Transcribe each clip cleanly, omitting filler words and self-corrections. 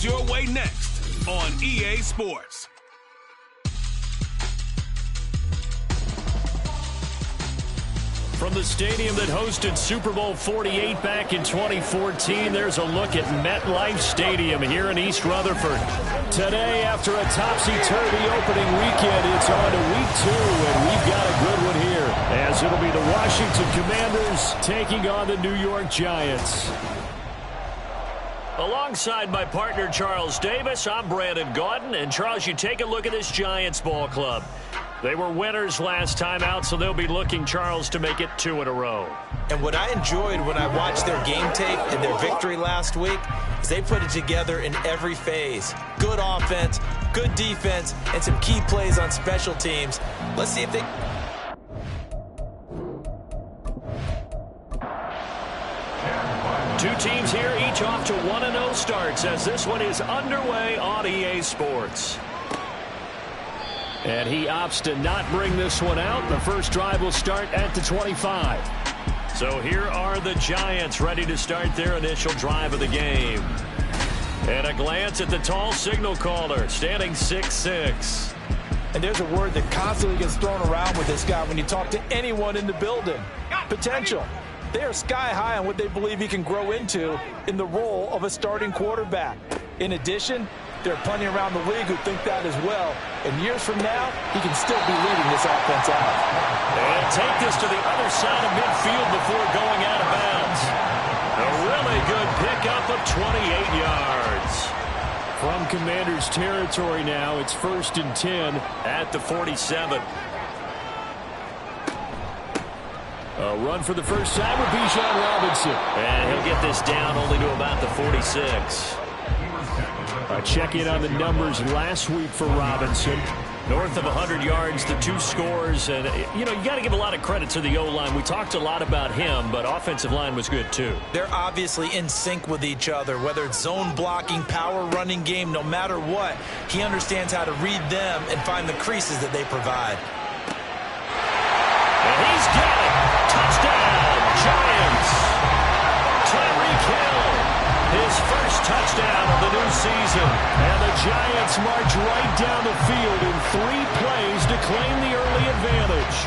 Your way next on EA Sports. From the stadium that hosted Super Bowl 48 back in 2014, there's a look at MetLife Stadium here in East Rutherford. Today, after a topsy-turvy opening weekend, it's on to week 2, and we've got a good one here, as it'll be the Washington Commanders taking on the New York Giants. Alongside my partner, Charles Davis, I'm Brandon Gaudin. And, Charles, you take a look at this Giants ball club. They were winners last time out, so they'll be looking, Charles, to make it 2 in a row. And what I enjoyed when I watched their game tape and their victory last week is they put it together in every phase. Good offense, good defense, and some key plays on special teams. Let's see if they... Two teams here, each off to 1-0 starts as this one is underway on EA Sports. And he opts to not bring this one out. The first drive will start at the 25. So here are the Giants ready to start their initial drive of the game. And a glance at the tall signal caller, standing 6'6". And there's a word that constantly gets thrown around with this guy when you talk to anyone in the building. Potential. They are sky high on what they believe he can grow into in the role of a starting quarterback. In addition, there are plenty around the league who think that as well. And years from now, he can still be leading this offense out. And take this to the other side of midfield before going out of bounds. A really good pickup of 28 yards. From Commanders territory now, it's 1st and 10 at the 47. A run for the first time with Bijan Robinson. And he'll get this down only to about the 46. Check in on the numbers last week for Robinson. North of 100 yards, the 2 scores. And, you know, you got to give a lot of credit to the O-line. We talked a lot about him, but offensive line was good, too. They're obviously in sync with each other, whether it's zone blocking, power running game, no matter what. He understands how to read them and find the creases that they provide. And he's got it. Touchdown, Giants. Tyreek Hill, his first touchdown of the new season. And the Giants march right down the field in 3 plays to claim the early advantage.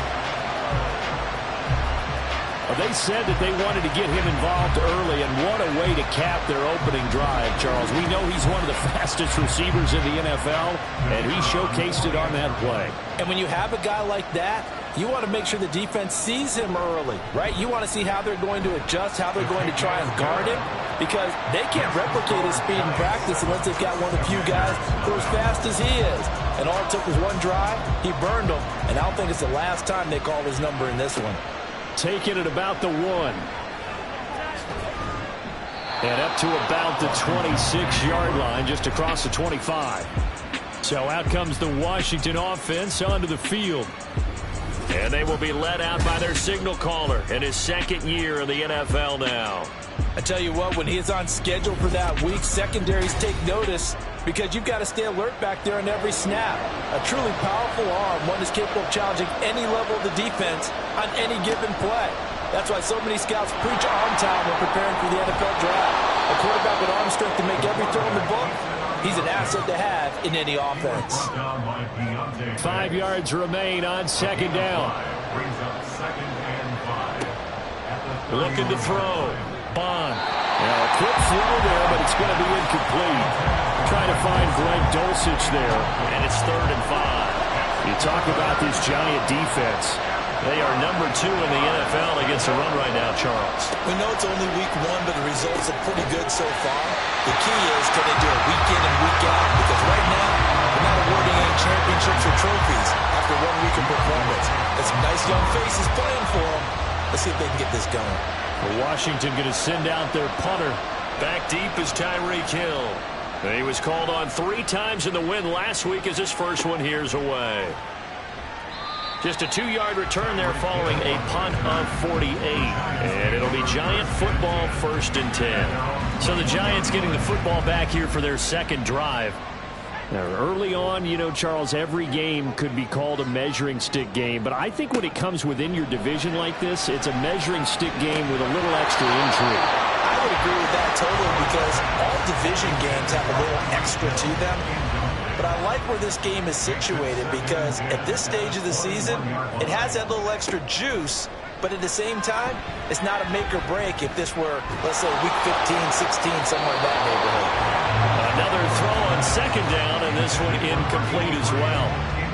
They said that they wanted to get him involved early, and what a way to cap their opening drive, Charles. We know he's one of the fastest receivers in the NFL, and he showcased it on that play. And when you have a guy like that, you want to make sure the defense sees him early, right? You want to see how they're going to adjust, how they're going to try and guard him, because they can't replicate his speed in practice unless they've got one of the few guys who are as fast as he is. And all it took was one drive, he burned them, and I don't think it's the last time they call his number in this one. Taking it about the 1. And up to about the 26-yard line, just across the 25. So out comes the Washington offense onto the field. And they will be led out by their signal caller in his 2nd year in the NFL now. I tell you what, when he's on schedule for that week, secondaries take notice because you've got to stay alert back there on every snap. A truly powerful arm, one that's capable of challenging any level of the defense on any given play. That's why so many scouts preach arm time when preparing for the NFL draft. A quarterback with arm strength to make every throw in the book, he's an asset to have in any offense. 5 yards remain on 2nd down. Looking to throw. Bond. Now a quick throw there, but it's going to be incomplete. Trying to find Greg Dulcich there. And it's 3rd and 5. You talk about this Giant defense. They are number 2 in the NFL against the run right now, Charles. We know it's only week 1, but the results are pretty good so far. The key is, can they do it week in and week out? Because right now, they're not awarding any championships or trophies after 1 week of performance. There's some nice young faces playing for them. Let's see if they can get this going. Washington going to send out their punter. Back deep is Tyreek Hill. He was called on 3 times in the win last week as his first one here's away. Just a 2-yard return there following a punt of 48. And it'll be Giant football 1st and 10. So the Giants getting the football back here for their 2nd drive. Now, early on, you know, Charles, every game could be called a measuring stick game. But I think when it comes within your division like this, it's a measuring stick game with a little extra intrigue. I would agree with that totally because all division games have a little extra to them. But I like where this game is situated because at this stage of the season, it has that little extra juice, but at the same time, it's not a make or break if this were, let's say, week 15, 16, somewhere in that neighborhood. Another throw on second down, and this one incomplete as well.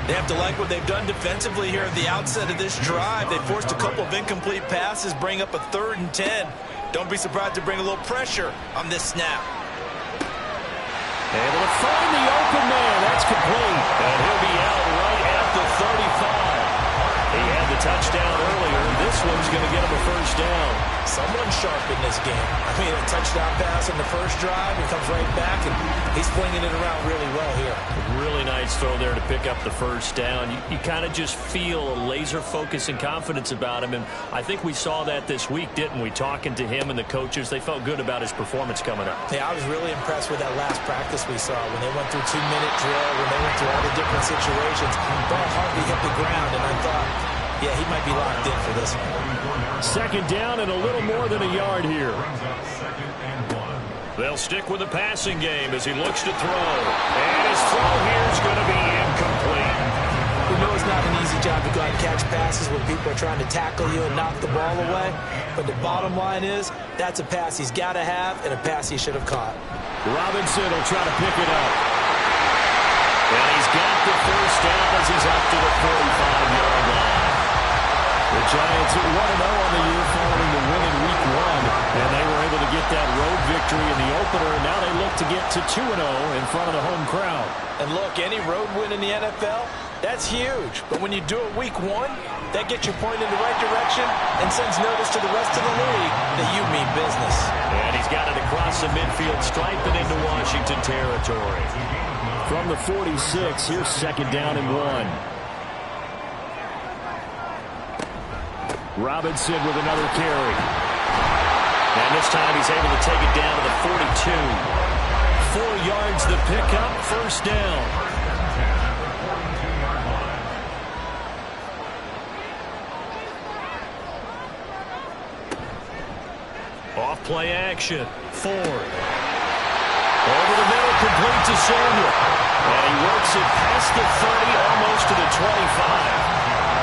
They have to like what they've done defensively here at the outset of this drive. They forced a couple of incomplete passes, bring up a 3rd and 10. Don't be surprised to bring a little pressure on this snap. Able to find the open man. That's complete. And he'll be out right at the 35. He had the touchdown earlier. This one's going to get him a first down. Someone's sharp in this game. I mean, a touchdown pass on the first drive. He comes right back, and he's flinging it around really well here. Really nice throw there to pick up the first down. You kind of just feel a laser focus and confidence about him, and I think we saw that this week, didn't we? Talking to him and the coaches, they felt good about his performance coming up. Yeah, I was really impressed with that last practice we saw when they went through 2-minute drill, when they went through all the different situations. Ball hardly hit the ground, and I thought, yeah, he might be locked in for this one. Second down and a little more than a yard here. They'll stick with the passing game as he looks to throw. And his throw here is going to be incomplete. We know it's not an easy job to go out and catch passes when people are trying to tackle you and knock the ball away. But the bottom line is, that's a pass he's got to have and a pass he should have caught. Robinson will try to pick it up. And he's got the first down as he's up to the 45-yard line. The Giants 1-0 on the year following the win in Week 1, and they were able to get that road victory in the opener, and now they look to get to 2-0 in front of the home crowd. And look, any road win in the NFL, that's huge. But when you do it Week 1, that gets you pointed in the right direction and sends notice to the rest of the league that you mean business. And he's got it across the midfield stripe and into Washington territory. From the 46, here's second down and 1. Robinson with another carry. And this time he's able to take it down to the 42. 4 yards the pickup, first down. Off play action. Ford. Over the middle, complete to Samuel. And he works it past the 30, almost to the 25.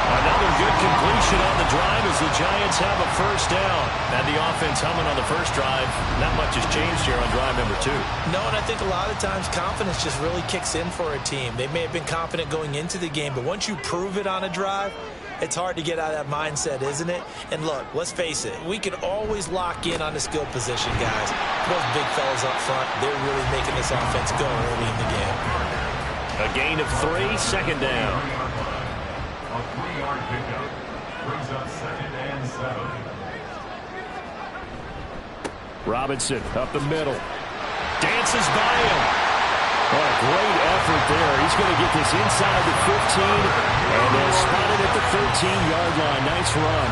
Another good completion on the drive as the Giants have a first down. And the offense humming on the first drive. Not much has changed here on drive number 2. No, and I think a lot of times confidence just really kicks in for a team. They may have been confident going into the game, but once you prove it on a drive, it's hard to get out of that mindset, isn't it? And look, let's face it, we can always lock in on the skill position, guys. Those big fellas up front, they're really making this offense go early in the game. A gain of 3, second down. A 3-yard pickup brings up 2nd and 7. Robinson up the middle. Dances by him. What a great effort there. He's going to get this inside the 15, and they'll spot it at the 13-yard line. Nice run.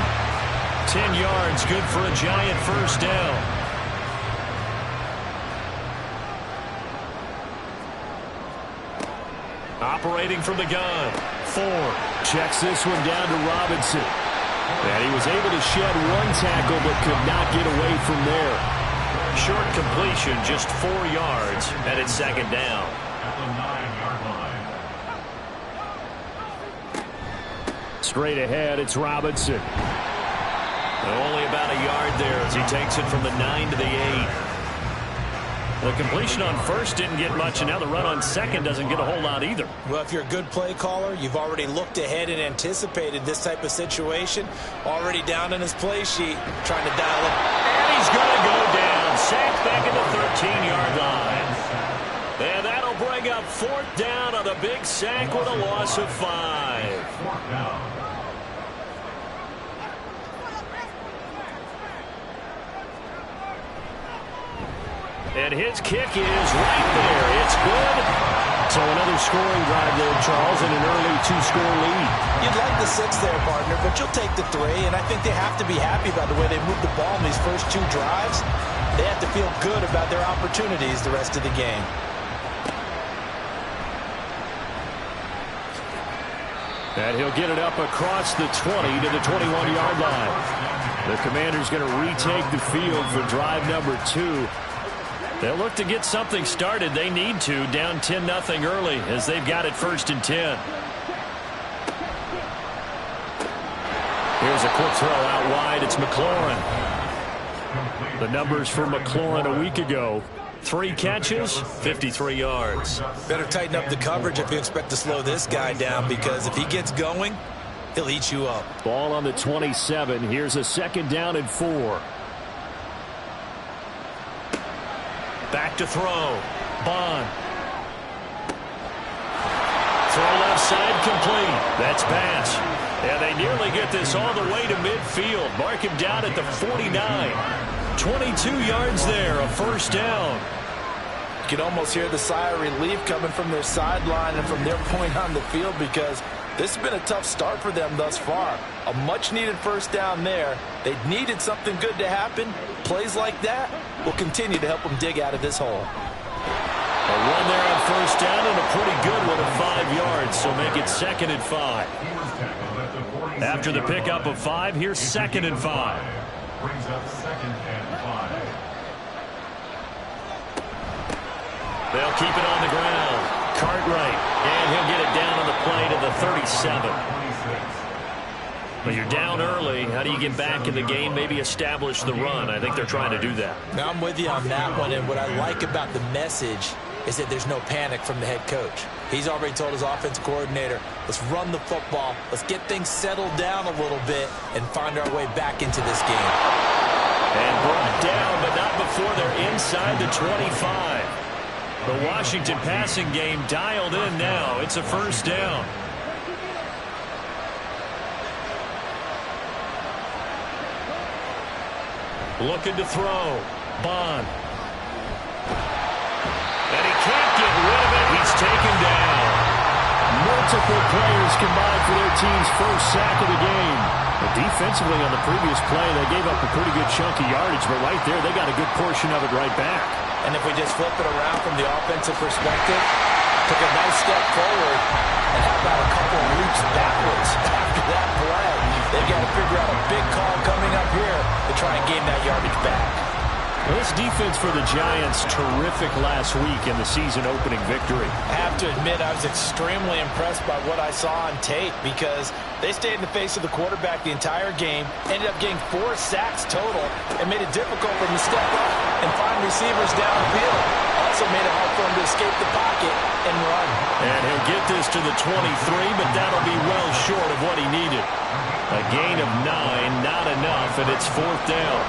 10 yards, good for a Giant first down. Operating from the gun. Ford checks this one down to Robinson. And he was able to shed 1 tackle but could not get away from there. Short completion, just 4 yards, and it's second down. At the 9-yard line. Straight ahead, it's Robinson. Only about a yard there as he takes it from the 9 to the 8. The completion on first didn't get much, and now the run on second doesn't get a whole lot either. Well, if you're a good play caller, you've already looked ahead and anticipated this type of situation. Already down on his play sheet, trying to dial up. And he's going to go down. Sacked back at the 13-yard line. And that'll bring up 4th down on the big sack with a loss of 5. 4th down. And his kick is right there. It's good. So another scoring drive there, Charles, and an early 2-score lead. You'd like the 6 there, partner, but you'll take the 3, and I think they have to be happy by the way they moved the ball in these first 2 drives. They have to feel good about their opportunities the rest of the game. And he'll get it up across the 20 to the 21-yard line. The Commanders going to retake the field for drive number 2. They'll look to get something started. They need to, down 10-0 early as they've got it 1st and 10. Here's a quick throw out wide. It's McLaurin. The numbers for McLaurin a week ago. 3 catches, 53 yards. Better tighten up the coverage if you expect to slow this guy down, because if he gets going, he'll eat you up. Ball on the 27. Here's a 2nd down and 4. Back to throw. Bond. Throw left side complete. That's pass. And they nearly get this all the way to midfield. Mark him down at the 49. 22 yards there, a 1st down. You can almost hear the sigh of relief coming from their sideline and from their point on the field, because this has been a tough start for them thus far. A much-needed 1st down there. They needed something good to happen. Plays like that will continue to help them dig out of this hole. A run there on 1st down, and a pretty good one of 5 yards, so make it 2nd and 5. After the pickup of 5, here's 2nd and 5. Brings up 2nd and 5. They'll keep it on the ground. Cartwright, and he'll get it down on the play to the 37. But you're down early. How do you get back in the game, maybe establish the run? I think they're trying to do that. Now, I'm with you on that one, and what I like about the message is that there's no panic from the head coach. He's already told his offensive coordinator, let's run the football, let's get things settled down a little bit and find our way back into this game. And brought down, but not before they're inside the 25. The Washington passing game dialed in now. It's a 1st down. Looking to throw. Bond. And he can't get rid of it. He's taken down. Multiple players combined for their team's 1st sack of the game. But defensively on the previous play, they gave up a pretty good chunk of yardage, but right there, they got a good portion of it right back. And if we just flip it around from the offensive perspective, took a nice step forward, and how about a couple of leaps backwards after that play? They've got to figure out a big call coming up here to try and gain that yardage back. Well, this defense for the Giants, terrific last week in the season-opening victory. I have to admit, I was extremely impressed by what I saw on tape, because they stayed in the face of the quarterback the entire game, ended up getting 4 sacks total, and made it difficult for him to step up and find receivers downfield. Also made it hard for him to escape the pocket and run. And he'll get this to the 23, but that'll be well short of what he needed. A gain of 9, not enough, and it's 4th down.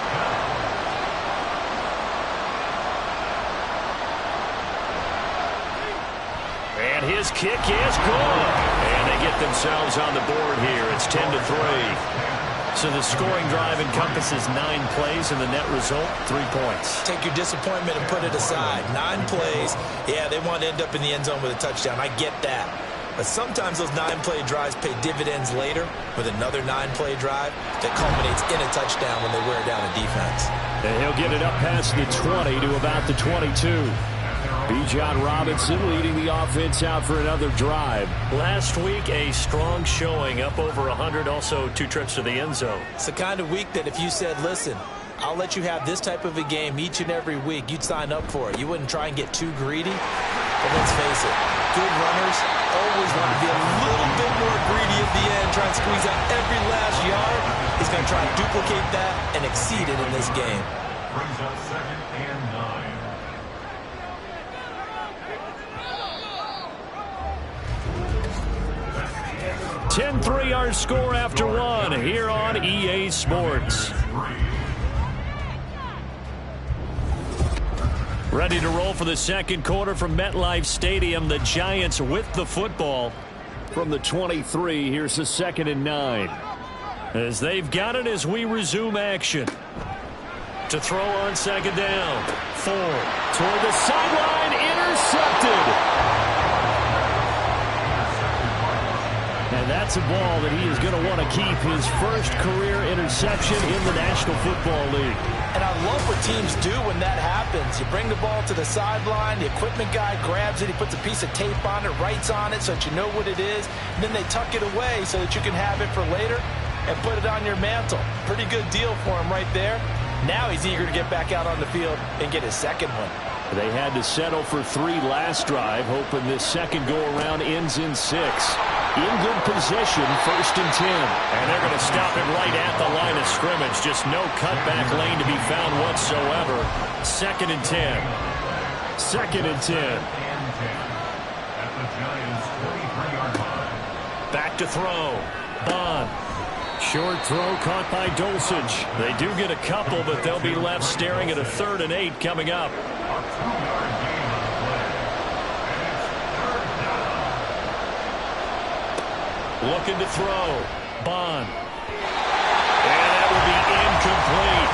And his kick is good. And they get themselves on the board here. It's 10-3. So the scoring drive encompasses 9 plays, and the net result, 3 points. Take your disappointment and put it aside. 9 plays. Yeah, they want to end up in the end zone with a touchdown. I get that. But sometimes those 9-play drives pay dividends later with another 9-play drive that culminates in a touchdown when they wear down a defense. And he'll get it up past the 20 to about the 22. Bijan Robinson leading the offense out for another drive. Last week, a strong showing, up over 100, also 2 trips to the end zone. It's the kind of week that if you said, listen, I'll let you have this type of a game each and every week, you'd sign up for it. You wouldn't try and get too greedy. But let's face it, good runners always want to be a little bit more greedy at the end, try and squeeze out every last yard. He's going to try and duplicate that and exceed it in this game. Brings up 2nd and 9. 10-3 our score after 1 here on EA Sports. Ready to roll for the 2nd quarter from MetLife Stadium. The Giants with the football from the 23. Here's the 2nd and 9. As they've got it as we resume action. To throw on 2nd down. Ford toward the sideline. Intercepted. And that's a ball that he is going to want to keep, his first career interception in the National Football League. And I love what teams do when that happens. You bring the ball to the sideline, the equipment guy grabs it, he puts a piece of tape on it, writes on it so that you know what it is, and then they tuck it away so that you can have it for later. and put it on your mantle. Pretty good deal for him right there. Now he's eager to get back out on the field and get his second one. They had to settle for 3 last drive, hoping this second go-around ends in 6. In good position, 1st and 10. And they're going to stop it right at the line of scrimmage. Just no cutback lane to be found whatsoever. 2nd and 10. 2nd and 10. At the Giants' 23-yard line. Back to throw. Bond. Short throw caught by Dulcich. They do get a couple, but they'll be left staring at a 3rd and 8 coming up. A 2-yard gain on the play. And it's 3rd down. Looking to throw. Bond. And that will be incomplete.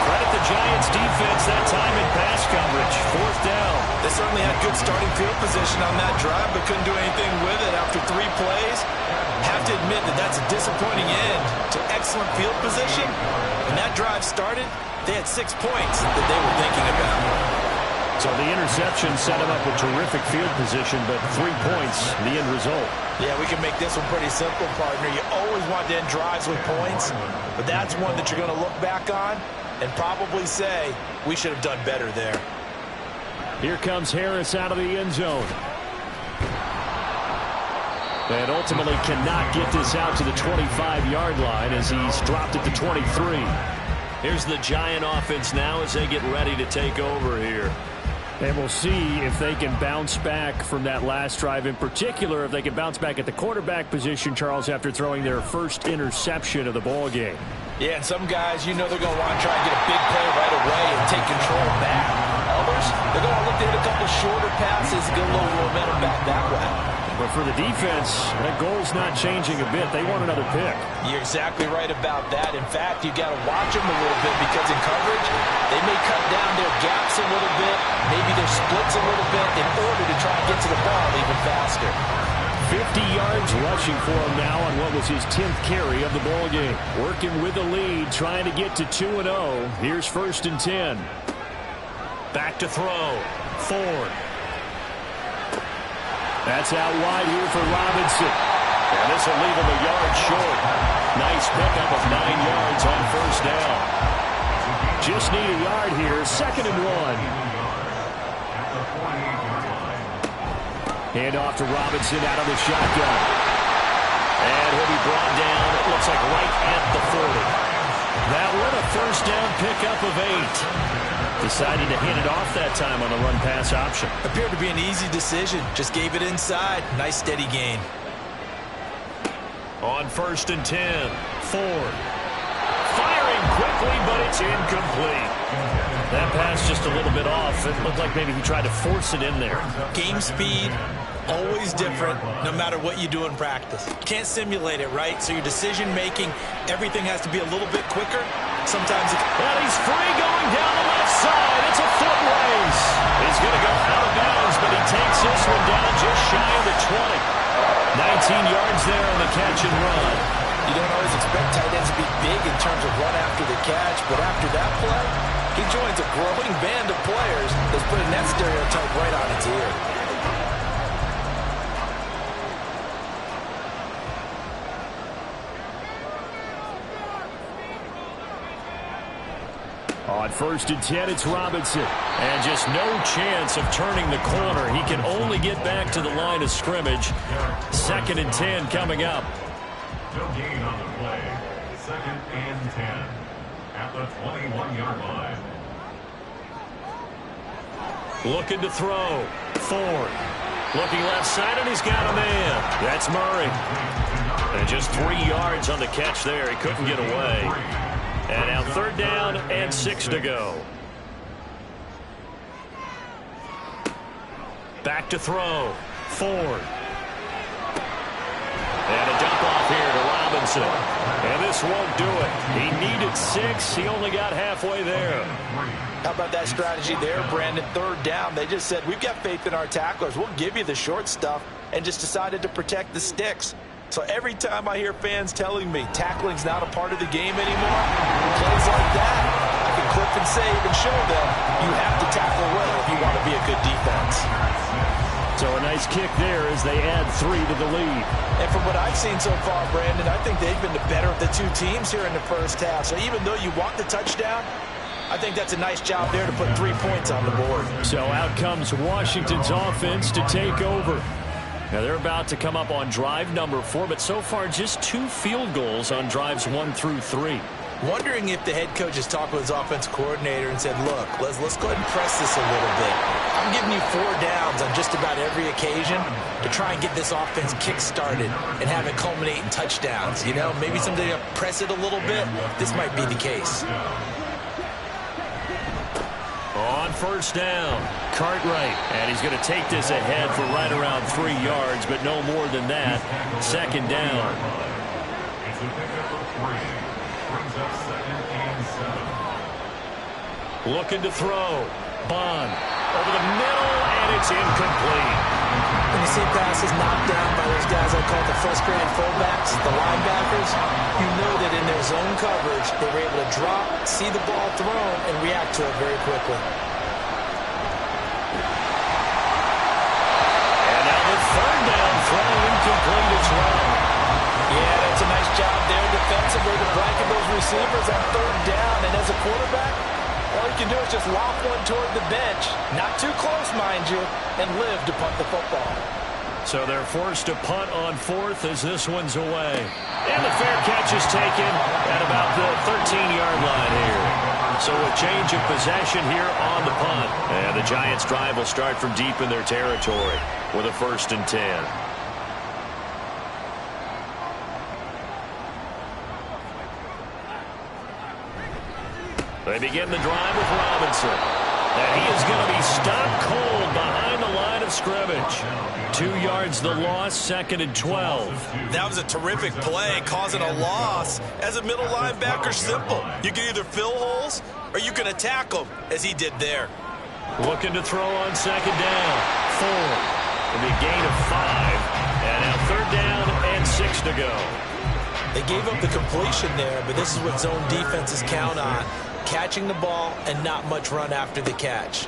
Credit the Giants defense that time in pass coverage. 4th down. They certainly had good starting field position on that drive, but couldn't do anything with it after 3 plays. Have to admit that that's a disappointing end to excellent field position. When that drive started, they had 6 points that they were thinking about. So the interception set him up with terrific field position, but 3 points, the end result. Yeah, we can make this one pretty simple, partner. You always want to end drives with points, but that's one that you're going to look back on and probably say, we should have done better there. Here comes Harris out of the end zone. And ultimately cannot get this out to the 25-yard line as he's dropped it to 23. Here's the Giant offense now as they get ready to take over here. And we'll see if they can bounce back from that last drive. In particular, if they can bounce back at the quarterback position, Charles, after throwing their first interception of the ball game. Yeah, and some guys, you know they're going to want to try and get a big play right away and take control back. Others, they're going to look to hit a couple shorter passes and get a little momentum back that way. But for the defense, that goal's not changing a bit. They want another pick. You're exactly right about that. In fact, you got to watch them a little bit because in coverage, they may cut down their gaps a little bit, maybe their splits a little bit in order to try and get to the ball even faster. 50 yards rushing for him now on what was his 10th carry of the ball game. Working with the lead, trying to get to 2-0. Here's 1st and 10. Back to throw. Ford. That's out wide here for Robinson. And this will leave him a yard short. Nice pickup of 9 yards on 1st down. Just need a yard here. 2nd and 1. Hand off to Robinson out of the shotgun. And he'll be brought down, it looks like right at the 40. That one a 1st down pickup of 8. Decided to hand it off that time on the run-pass option. Appeared to be an easy decision. Just gave it inside. Nice steady gain. On 1st and 10, Ford. Firing quickly, but it's incomplete. That pass just a little bit off. It looked like maybe he tried to force it in there. Game speed, always different, no matter what you do in practice. You can't simulate it, right? So your decision-making, everything has to be a little bit quicker. Sometimes it... And he's free going down the left side. It's a foot race. He's going to go out of bounds, but he takes this one down just shy of the 20. 19 yards there on the catch and run. You don't always expect tight ends to be big in terms of run after the catch, but after that play, he joins a growing band of players that's putting that stereotype right on its ear. On 1st and 10, it's Robinson. And just no chance of turning the corner. He can only get back to the line of scrimmage. 2nd and 10 coming up. No gain on the play. 2nd and 10 at the 21-yard line. Looking to throw. Ford. Looking left side, and he's got a man. That's Murray. And just 3 yards on the catch there. He couldn't get away. And now 3rd down and 6 to go. Back to throw. Ford. And a dump off here to Robinson. And this won't do it. He needed 6. He only got halfway there. How about that strategy there, Brandon? 3rd down. They just said, we've got faith in our tacklers. We'll give you the short stuff, and just decided to protect the sticks. So every time I hear fans telling me tackling's not a part of the game anymore, plays like that, I can clip and save and show them you have to tackle well if you want to be a good defense. So a nice kick there as they add 3 to the lead. And from what I've seen so far, Brandon, I think they've been the better of the two teams here in the first half. So even though you want the touchdown, I think that's a nice job there to put 3 points on the board. So out comes Washington's offense to take over. Now they're about to come up on drive number 4, but so far just 2 field goals on drives 1 through 3. Wondering if the head coach has talked with his offensive coordinator and said, look, let's go ahead and press this a little bit. I'm giving you 4 downs on just about every occasion to try and get this offense kick-started and have it culminate in touchdowns. You know, maybe someday to press it a little bit. This might be the case. On first down, Cartwright, and he's going to take this ahead for right around 3 yards, but no more than that. Second down. It's a pickup of 3. Brings up 2nd and 7. Looking to throw. Bond over the middle, and it's incomplete. When you see passes knocked down by those guys I call the frustrated fullbacks, the linebackers, you know that in their zone coverage, they were able to drop, see the ball thrown, and react to it very quickly. And now the third down throw incomplete as well. Yeah, that's a nice job there defensively to blanket those receivers on third down. And as a quarterback, all you can do is just lob one toward the bench. Not too close, mind you, and live to punt the football. So they're forced to punt on 4th as this one's away. And the fair catch is taken at about the 13-yard line here. So a change of possession here on the punt. And the Giants' drive will start from deep in their territory with a 1st and 10. They begin the drive with Robinson. And he is going to be stopped cold behind the line of scrimmage. 2 yards the loss, 2nd and 12. That was a terrific play, causing a loss. As a middle linebacker, simple. You can either fill holes or you can attack them, as he did there. Looking to throw on 2nd down. 4. It'll be a gain of 5. And now 3rd down and 6 to go. They gave up the completion there, but this is what zone defenses count on. Catching the ball and not much run after the catch.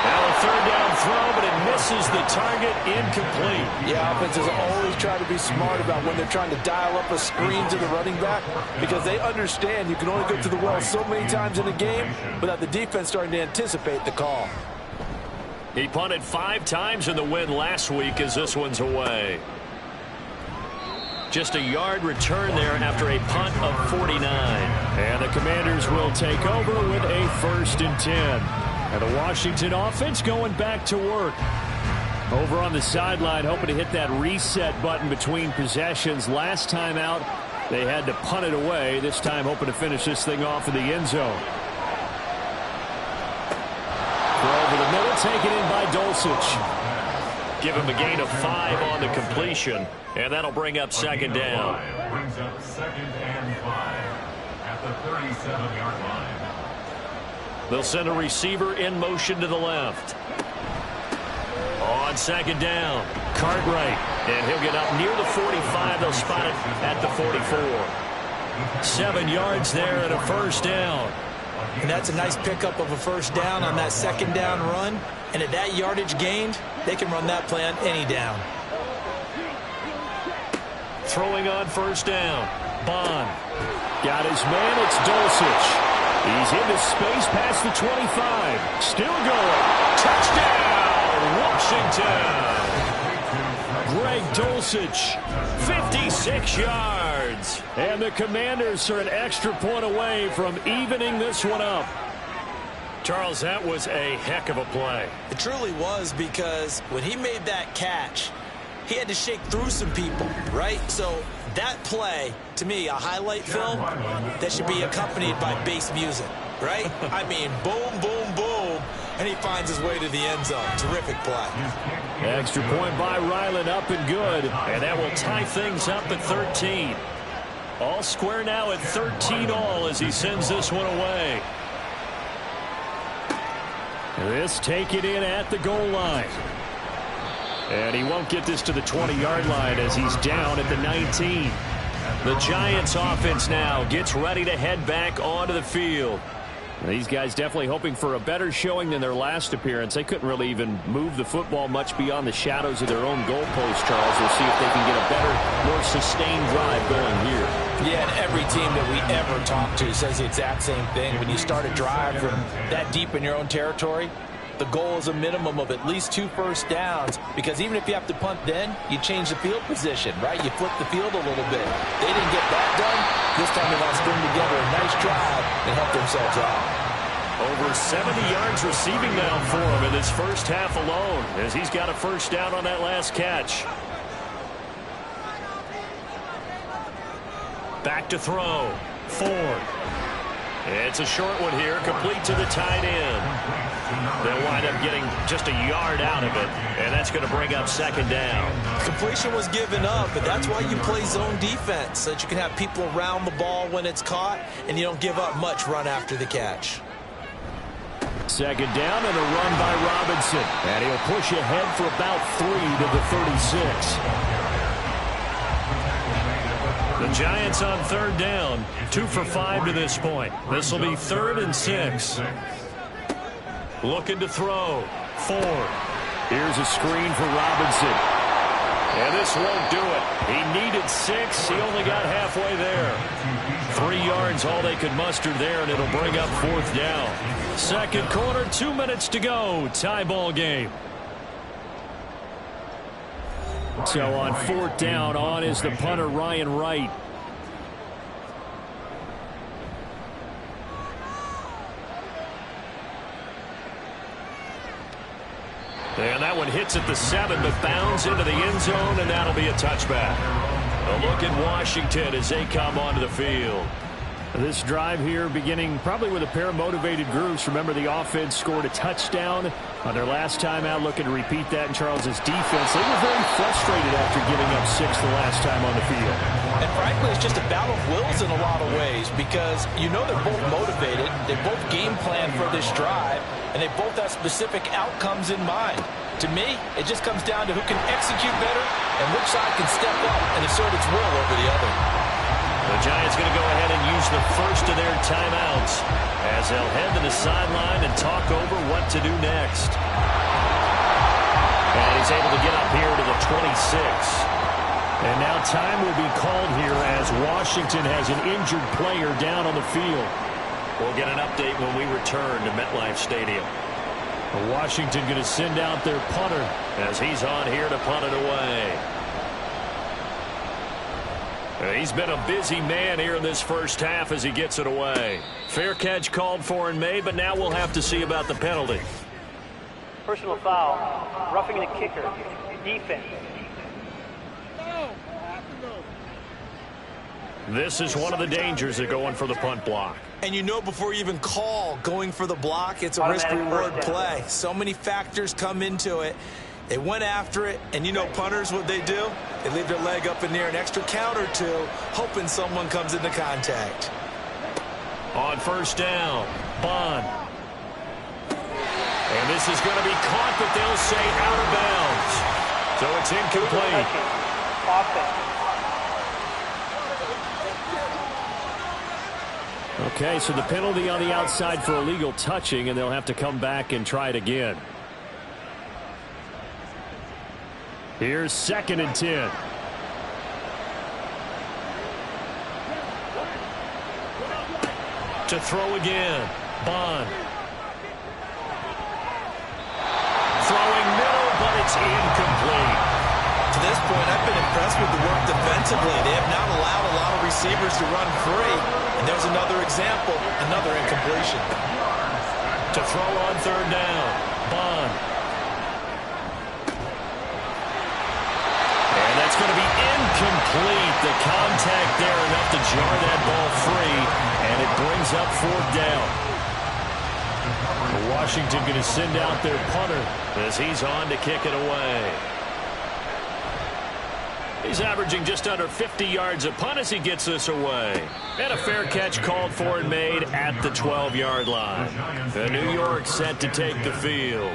Now a 3rd down throw, but it misses the target, incomplete. Yeah, offenses always try to be smart about when they're trying to dial up a screen to the running back because they understand you can only go to the well so many times in a game without the defense starting to anticipate the call. He punted 5 times in the win last week as this one's away. Just a yard return there after a punt of 49. And the Commanders will take over with a 1st and 10. And the Washington offense going back to work. Over on the sideline, hoping to hit that reset button between possessions. Last time out, they had to punt it away. This time hoping to finish this thing off in the end zone. Throw over the middle, taken in by Dulcich. Give him a gain of 5 on the completion, and that'll bring up 2nd down. Brings up 2nd and 5 at the 37-yard line. They'll send a receiver in motion to the left. On 2nd down, Cartwright, and he'll get up near the 45. They'll spot it at the 44. 7 yards there and a 1st down. And that's a nice pickup of a 1st down on that 2nd down run. And at that yardage gained, they can run that play on any down. Throwing on 1st down. Bond. Got his man. It's Dulcich. He's into space past the 25. Still going. Touchdown, Washington. Greg Dulcich, 56 yards. And the Commanders are an extra point away from evening this one up. Charles, that was a heck of a play. It truly was, because when he made that catch, he had to shake through some people, right? So that play, to me, a highlight film that should be accompanied by bass music, right? I mean, boom, boom, boom, and he finds his way to the end zone. Terrific play. Extra point by Ryland, up and good. And that will tie things up at 13. All square now at 13 all as he sends this one away. This taken in at the goal line. And he won't get this to the 20-yard line as he's down at the 19. The Giants offense now gets ready to head back onto the field. These guys definitely hoping for a better showing than their last appearance. They couldn't really even move the football much beyond the shadows of their own goalpost, Charles. We'll see if they can get a better, more sustained drive going here. Yeah, and every team that we ever talk to says the exact same thing. When you start a drive from that deep in your own territory, the goal is a minimum of at least 2 first downs, because even if you have to punt then, you change the field position, right? You flip the field a little bit. They didn't get that done. This time they want to string together a nice drive and help themselves out. Over 70 yards receiving now for him in this first half alone, as he's got a first down on that last catch. Back to throw. Ford. It's a short one here, complete to the tight end. They'll wind up getting just a yard out of it, and that's going to bring up second down. Completion was given up, but that's why you play zone defense, so that you can have people around the ball when it's caught, and you don't give up much run after the catch. Second down and a run by Robinson, and he'll push ahead for about 3 to the 36. The Giants on third down, 2 for 5 to this point. This will be 3rd and 6. Looking to throw. Ford. Here's a screen for Robinson. And this won't do it. He needed 6. He only got halfway there. 3 yards, all they could muster there, and it'll bring up 4th down. Second quarter, 2 minutes to go. Tie ball game. So on 4th down, on is the punter, Ryan Wright. And that one hits at the 7, but bounds into the end zone, and that'll be a touchback. A look at Washington as they come onto the field. This drive here beginning probably with a pair of motivated groups. Remember, the offense scored a touchdown on their last time out, looking to repeat that in Charles's defense. They were very frustrated after giving up 6 the last time on the field. And frankly, it's just a battle of wills in a lot of ways, because you know they're both motivated, they both game plan for this drive, and they both have specific outcomes in mind. To me, it just comes down to who can execute better and which side can step up and assert its will over the other. The Giants going to go ahead and use the first of their timeouts as they'll head to the sideline and talk over what to do next. And he's able to get up here to the 26. And now time will be called here as Washington has an injured player down on the field. We'll get an update when we return to MetLife Stadium. Washington going to send out their punter as he's on here to punt it away. He's been a busy man here in this first half as he gets it away. Fair catch called for and made, but now we'll have to see about the penalty. Personal foul, roughing the kicker, defense. This is one of the dangers of going for the punt block. And you know before you even call going for the block, it's a risk-reward play. So many factors come into it. They went after it, and you know punters, what they do? They leave their leg up in the air an extra count or two, hoping someone comes into contact. On first down, Bond. And this is going to be caught, but they'll say out of bounds. So it's incomplete. Okay, so the penalty on the outside for illegal touching, and they'll have to come back and try it again. Here's 2nd and 10. To throw again, Bond. Throwing middle, but it's incomplete. To this point, I've been impressed with the work defensively. They have not allowed a lot of receivers to run free. And there's another example, another incompletion. To throw on 3rd down, Bond. And that's going to be incomplete. The contact there enough to jar that ball free, and it brings up 4th down. Washington going to send out their punter as he's on to kick it away. He's averaging just under 50 yards a punt as he gets this away. And a fair catch called for and made at the 12-yard line. The New York set to take the field.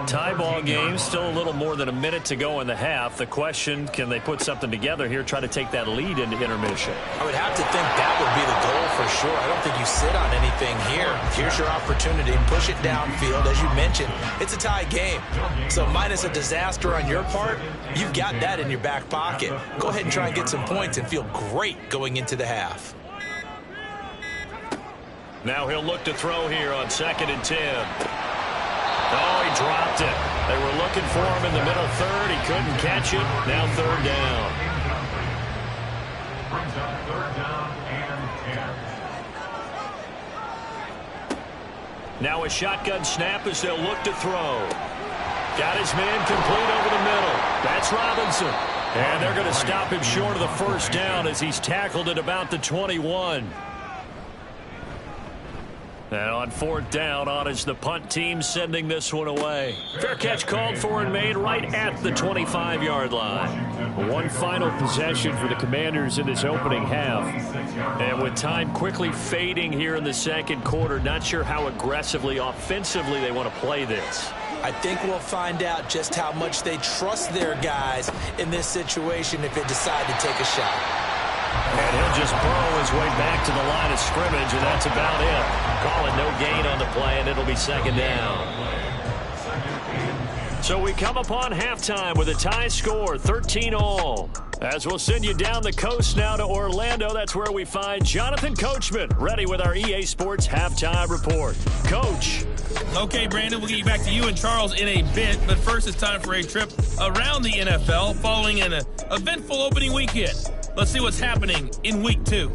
Tie ball game, still a little more than a minute to go in the half. The question, can they put something together here, try to take that lead into intermission? I would have to think that would be the goal for sure. I don't think you sit on anything here. Here's your opportunity. Push it downfield. As you mentioned, it's a tie game. So minus a disaster on your part, you've got that in your back pocket. Go ahead and try and get some points and feel great going into the half. Now he'll look to throw here on 2nd and 10. Oh, he dropped it. They were looking for him in the middle third. He couldn't catch it. Now 3rd down. Brings up 3rd down and 10. Now a shotgun snap as they'll look to throw. Got his man complete over the middle. That's Robinson. And they're going to stop him short of the 1st down as he's tackled at about the 21. And on 4th down, on is the punt team sending this one away. Fair catch called for and made right at the 25-yard line. One final possession for the Commanders in this opening half. And with time quickly fading here in the 2nd quarter, not sure how aggressively, offensively they want to play this. I think we'll find out just how much they trust their guys in this situation if they decide to take a shot. And he'll just burrow his way back to the line of scrimmage, and that's about it. Call it no gain on the play, and it'll be 2nd down. So we come upon halftime with a tie score, 13-all. As we'll send you down the coast now to Orlando, that's where we find Jonathan Coachman, ready with our EA Sports Halftime Report. Coach. Okay, Brandon, we'll get you back to you and Charles in a bit, but first it's time for a trip around the NFL following an eventful opening weekend. Let's see what's happening in Week 2.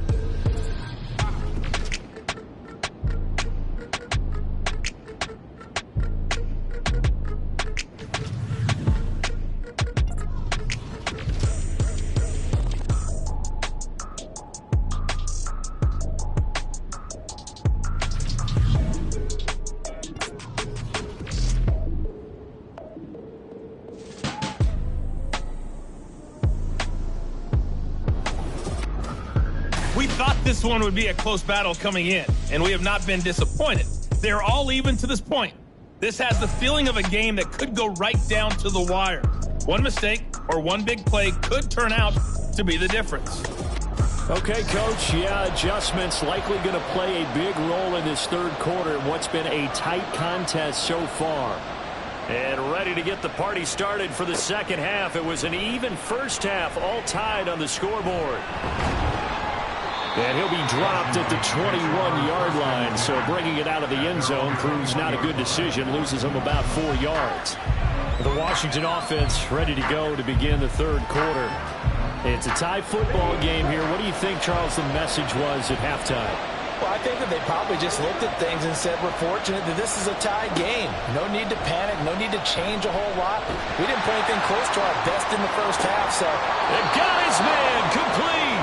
We thought this one would be a close battle coming in, and we have not been disappointed. They're all even to this point. This has the feeling of a game that could go right down to the wire. One mistake or one big play could turn out to be the difference. Okay, Coach, adjustments likely going to play a big role in this 3rd quarter in what's been a tight contest so far. And ready to get the party started for the 2nd half. It was an even 1st half, all tied on the scoreboard. And he'll be dropped at the 21-yard line, so bringing it out of the end zone proves not a good decision, loses him about 4 yards. The Washington offense ready to go to begin the 3rd quarter. It's a tie football game here. What do you think, Charles, the message was at halftime? Well, I think that they probably just looked at things and said, we're fortunate that this is a tie game. No need to panic, no need to change a whole lot. We didn't play anything close to our best in the 1st half, so. And got his man complete.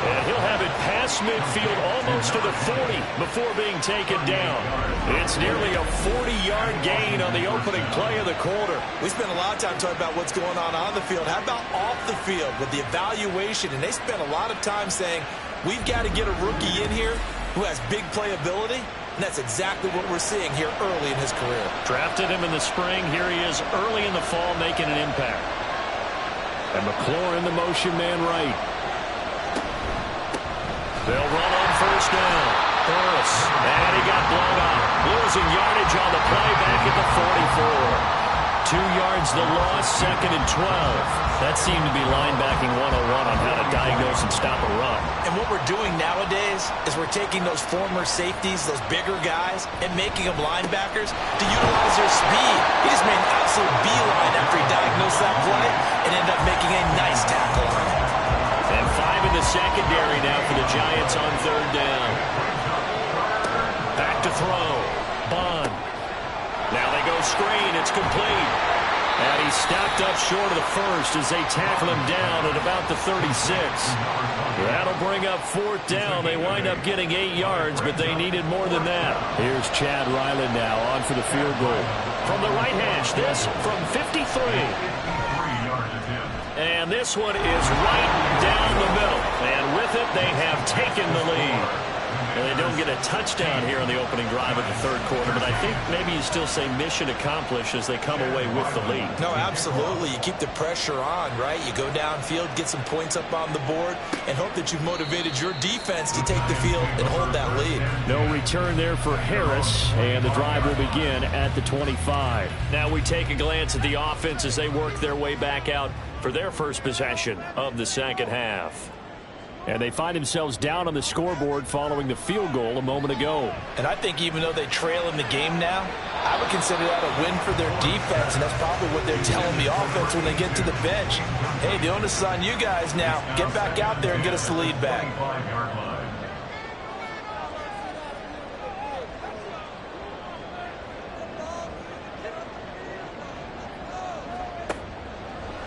And he'll have it past midfield almost to the 40 before being taken down. It's nearly a 40-yard gain on the opening play of the quarter. We spent a lot of time talking about what's going on the field. How about off the field with the evaluation? And they spent a lot of time saying, we've got to get a rookie in here who has big playability. And that's exactly what we're seeing here early in his career. Drafted him in the spring. Here he is early in the fall making an impact. And McLaurin, the motion man right. They'll run on 1st down. Burris. And he got blown up. Losing yardage on the play back at the 44. 2 yards the loss, 2nd and 12. That seemed to be linebacking 101 on how to diagnose and stop a run. And what we're doing nowadays is we're taking those former safeties, those bigger guys, and making them linebackers to utilize their speed. He just made an absolute beeline after he diagnosed that play and ended up making a nice tackle on it. And 5 in the secondary now for the Giants on 3rd down. Back to throw. Bond. Now they go screen. It's complete. And he's stopped up short of the 1st as they tackle him down at about the 36. That'll bring up 4th down. They wind up getting 8 yards, but they needed more than that. Here's Chad Ryland now on for the field goal. From the right hash, this from 53. And this one is right down the middle. And with it, they have taken the lead. And they don't get a touchdown here on the opening drive of the third quarter, but I think maybe you still say mission accomplished as they come away with the lead. No, absolutely. You keep the pressure on, right? You go downfield, get some points up on the board, and hope that you've motivated your defense to take the field and hold that lead. No return there for Harris, and the drive will begin at the 25. Now we take a glance at the offense as they work their way back out for their first possession of the second half. And they find themselves down on the scoreboard following the field goal a moment ago. And I think even though they trail in the game now, I would consider that a win for their defense, and that's probably what they're telling the offense when they get to the bench. Hey, the onus is on you guys now. Get back out there and get us the lead back.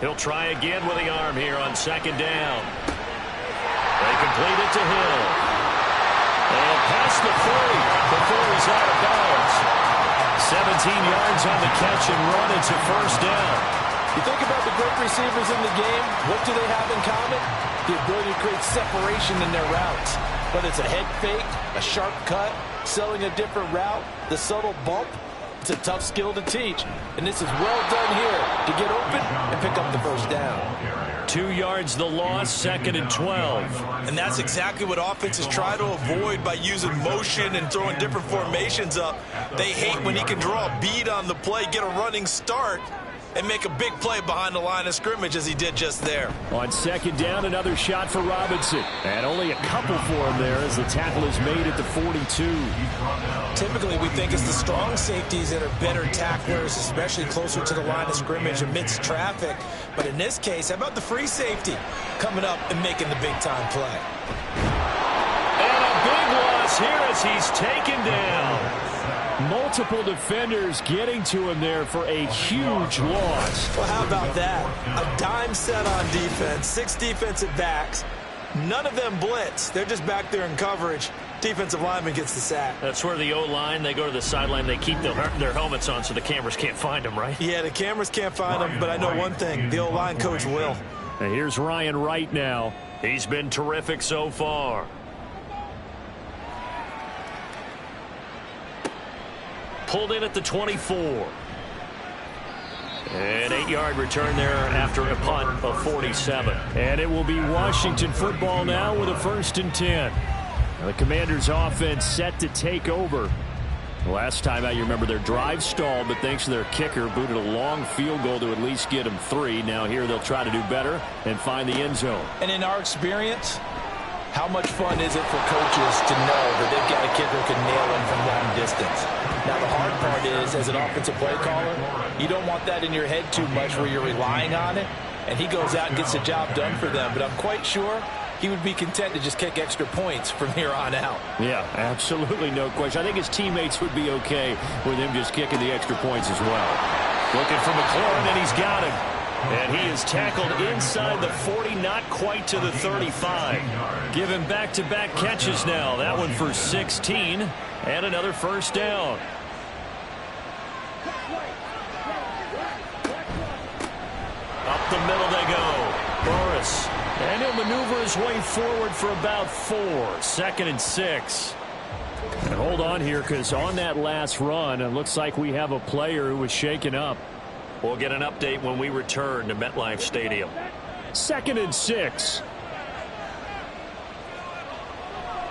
He'll try again with the arm here on second down. They complete it to Hill. And past the 40 before he's out of bounds. 17 yards on the catch and run. It's a first down. You think about the great receivers in the game, what do they have in common? The ability to create separation in their routes. Whether it's a head fake, a sharp cut, selling a different route, the subtle bump, it's a tough skill to teach. And this is well done here to get open and pick up the first down. 2 yards the loss, second and 12. And that's exactly what offenses try to avoid by using motion and throwing different formations up. They hate when he can draw a bead on the play, get a running start, and make a big play behind the line of scrimmage as he did just there. On second down, another shot for Robinson. And only a couple for him there as the tackle is made at the 42. Typically, we think it's the strong safeties that are better tacklers, especially closer to the line of scrimmage amidst traffic. But in this case, how about the free safety coming up and making the big-time play? And a big loss here as he's taken down. Multiple defenders getting to him there for a huge loss. Well, how about that? A dime set on defense, 6 defensive backs. None of them blitz. They're just back there in coverage. Defensive lineman gets the sack. That's where the O-line, they go to the sideline, they keep their helmets on so the cameras can't find them, right? Yeah, the cameras can't find them, but I know one thing. The O-line coach will. And here's Ryan Wright now. He's been terrific so far. Pulled in at the 24. An 8-yard return there after a punt of 47. And it will be Washington football now with a 1st and 10. The Commanders' offense set to take over. Last time out, you remember their drive stalled, but thanks to their kicker, booted a long field goal to at least get them 3. Now here they'll try to do better and find the end zone. And in our experience, how much fun is it for coaches to know that they've got a kicker who can nail them from long distance? Now, the hard part is, as an offensive play caller, you don't want that in your head too much where you're relying on it, and he goes out and gets the job done for them. But I'm quite sure he would be content to just kick extra points from here on out. Yeah, absolutely no question. I think his teammates would be okay with him just kicking the extra points as well. Looking for McLaurin, and he's got him. And he is tackled inside the 40, not quite to the 35. Give him back-to-back catches now. That one for 16, and another first down. Up the middle they go. Burris. And he'll maneuver his way forward for about 4. 2nd and 6. And hold on here, because on that last run, it looks like we have a player who was shaken up. We'll get an update when we return to MetLife Stadium. 2nd and 6.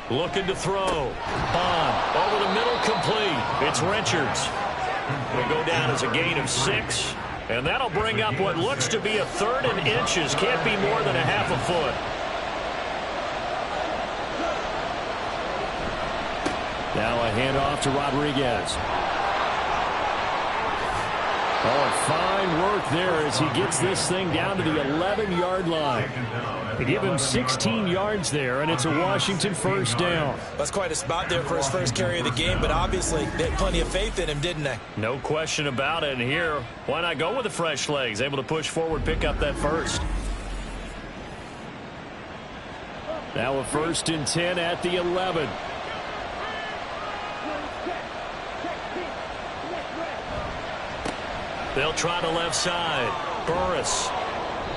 Looking to throw. Bond over the middle, complete. It's Richards. Will go down as a gain of 6. And that'll bring up what looks to be a 3rd and inches. Can't be more than a half a foot. Now a handoff to Rodriguez. Oh, fine work there as he gets this thing down to the 11-yard line. They give him 16 yards there, and it's a Washington first down. That's quite a spot there for his first carry of the game, but obviously they had plenty of faith in him, didn't they? No question about it. And here, why not go with the fresh legs? Able to push forward, pick up that first. Now a 1st and 10 at the 11. They'll try the left side. Burris.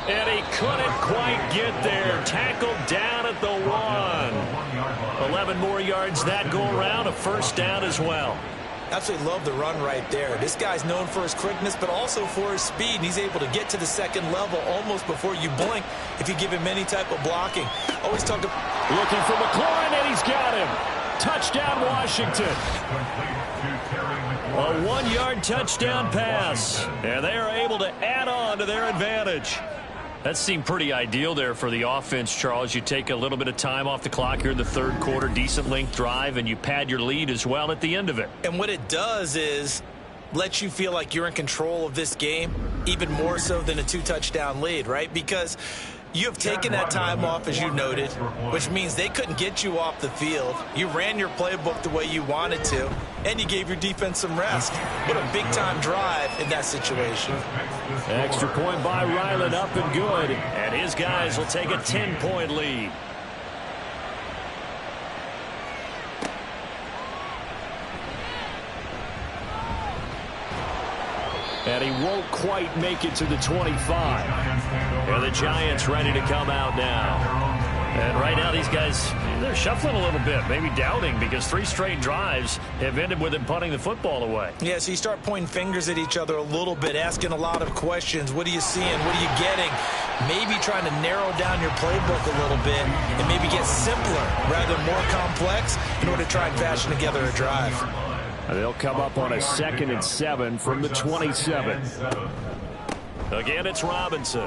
And he couldn't quite get there. Tackled down at the 1. 11 more yards that go around. A first down as well. Absolutely love the run right there. This guy's known for his quickness, but also for his speed. And he's able to get to the second level almost before you blink if you give him any type of blocking. Always talk about looking for McLaurin, and he's got him. Touchdown, Washington. A 1-yard touchdown pass. And they are able to add on to their advantage. That seemed pretty ideal there for the offense, Charles. You take a little bit of time off the clock here in the third quarter, decent length drive, and you pad your lead as well at the end of it. And what it does is let you feel like you're in control of this game, even more so than a 2-touchdown lead, right? Because you have taken that time off, as you noted, which means they couldn't get you off the field. You ran your playbook the way you wanted to, and you gave your defense some rest. What a big-time drive in that situation. Extra point by Ryland, up and good. And his guys will take a 10-point lead. And he won't quite make it to the 25. And the Giants ready to come out now. And right now these guys, they're shuffling a little bit, maybe doubting, because 3 straight drives have ended with them punting the football away. Yeah, so you start pointing fingers at each other a little bit, asking a lot of questions. What are you seeing? What are you getting? Maybe trying to narrow down your playbook a little bit and maybe get simpler rather than more complex in order to try and fashion together a drive. They'll come up on a 2nd and 7 from the 27. Again, it's Robinson.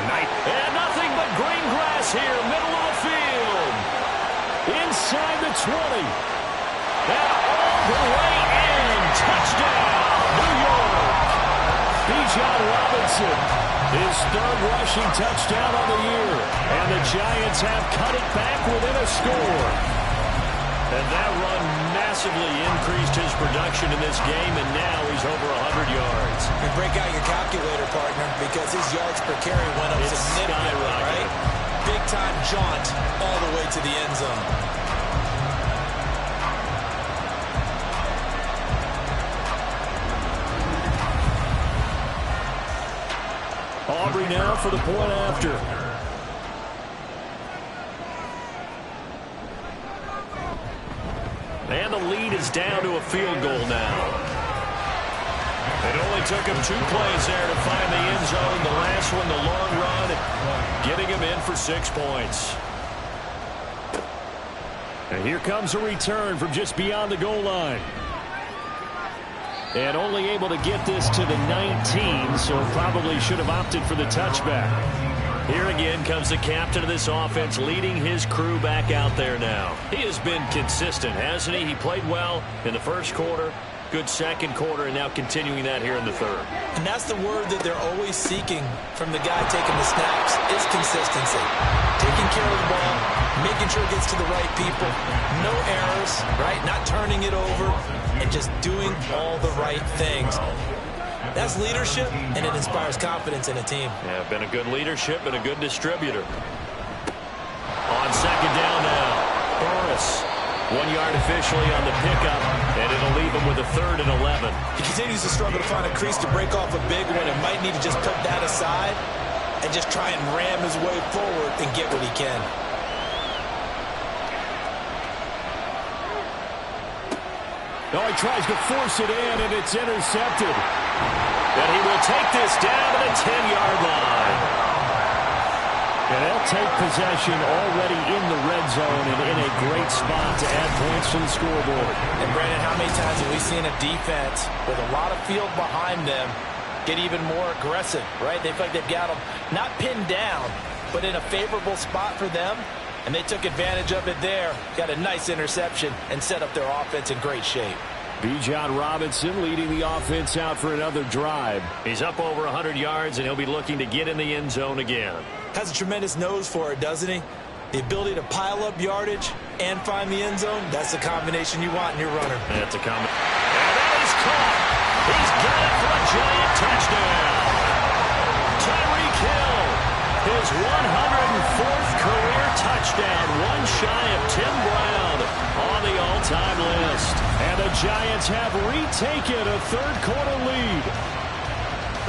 And nothing but green grass here, middle of the field. Inside the 20. And all the way in. Touchdown, New York. Bijan Robinson, his 3rd rushing touchdown of the year. And the Giants have cut it back within a score. And that run massively increased his production in this game, and now he's over 100 yards. And break out your calculator, partner, because his yards per carry went up significantly, right? Big-time jaunt all the way to the end zone. Aubrey now for the point after. And the lead is down to a field goal now. It only took him 2 plays there to find the end zone. The last one, the long run, getting him in for 6 points. And here comes a return from just beyond the goal line. And only able to get this to the 19, so probably should have opted for the touchback. Here again comes the captain of this offense, leading his crew back out there now. He has been consistent, hasn't he? He played well in the first quarter, good second quarter, and now continuing that here in the third. And that's the word that they're always seeking from the guy taking the snaps, is consistency. Taking care of the ball, making sure it gets to the right people, no errors, right? Not turning it over, and just doing all the right things. That's leadership, and it inspires confidence in a team. Yeah, been a good leadership and a good distributor. On second down now, Burris. 1 yard officially on the pickup, and it'll leave him with a 3rd and 11. He continues to struggle to find a crease to break off a big one, and might need to just put that aside and just try and ram his way forward and get what he can. Oh, he tries to force it in, and it's intercepted. And he will take this down to the 10-yard line. And they'll take possession already in the red zone and in a great spot to add points to the scoreboard. And, Brandon, how many times have we seen a defense with a lot of field behind them get even more aggressive, right? They feel like they've got them not pinned down, but in a favorable spot for them. And they took advantage of it there. Got a nice interception and set up their offense in great shape. Bijan Robinson leading the offense out for another drive. He's up over 100 yards, and he'll be looking to get in the end zone again. Has a tremendous nose for it, doesn't he? The ability to pile up yardage and find the end zone, that's the combination you want in your runner. That's a combination. And that is caught. He's got it for a giant touchdown. Tyreek Hill, his 104th career touchdown, one shy of Tim Brown on the all-time list. And the Giants have retaken a third-quarter lead.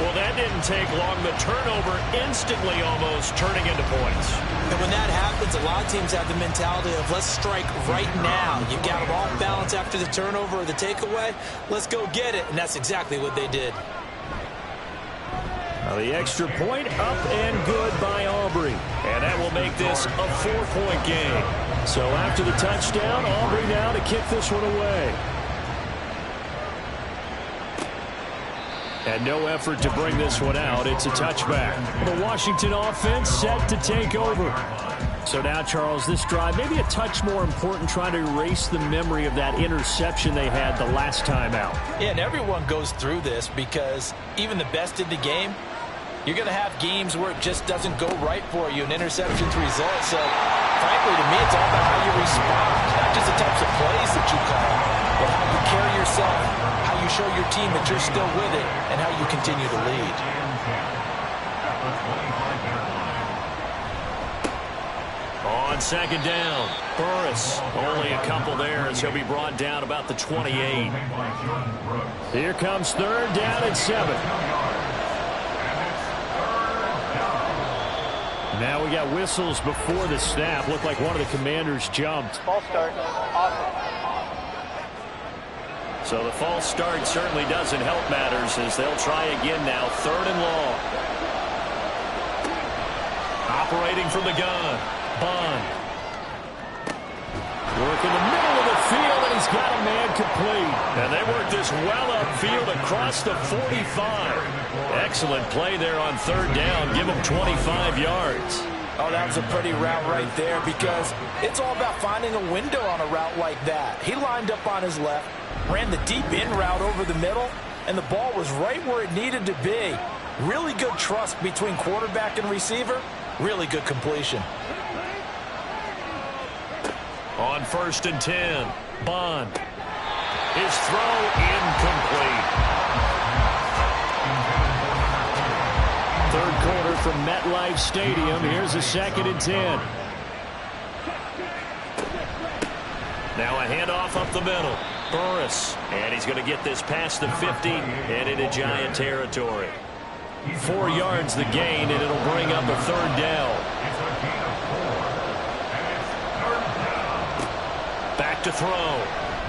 Well, that didn't take long. The turnover instantly almost turning into points. And when that happens, a lot of teams have the mentality of let's strike right now. You got them off balance after the turnover or the takeaway. Let's go get it. And that's exactly what they did. Now the extra point up and good by Aubrey. And that will make this a 4-point game. So after the touchdown, Aubrey now to kick this one away. And no effort to bring this one out. It's a touchback. The Washington offense set to take over. So now, Charles, this drive maybe a touch more important, trying to erase the memory of that interception they had the last time out. Yeah, and everyone goes through this because even the best in the game, you're going to have games where it just doesn't go right for you, and interceptions result. So, frankly, to me, it's all about how you respond, not just the types of plays that you call, but how you carry yourself, how you show your team that you're still with it, and how you continue to lead. On second down, Burris, only a couple there as he'll be brought down about the 28. Here comes third down and 7. Now we got whistles before the snap. Looked like one of the Commanders jumped. False start. Awesome. So the false start certainly doesn't help matters as they'll try again now. Third and long. Operating from the gun. Bond. Work in the middle of the field, and he's got a man complete. And they work this well upfield across the 45. Excellent play there on third down. Give him 25 yards. Oh, that was a pretty route right there because it's all about finding a window on a route like that. He lined up on his left, ran the deep in route over the middle, and the ball was right where it needed to be. Really good trust between quarterback and receiver. Really good completion. On first and 10, Bond. His throw incomplete. Third quarter from MetLife Stadium. Here's a second and 10. Now a handoff up the middle. Burris. And he's going to get this past the 50 and into Giant territory. 4 yards the gain, and it'll bring up a third down. Back to throw.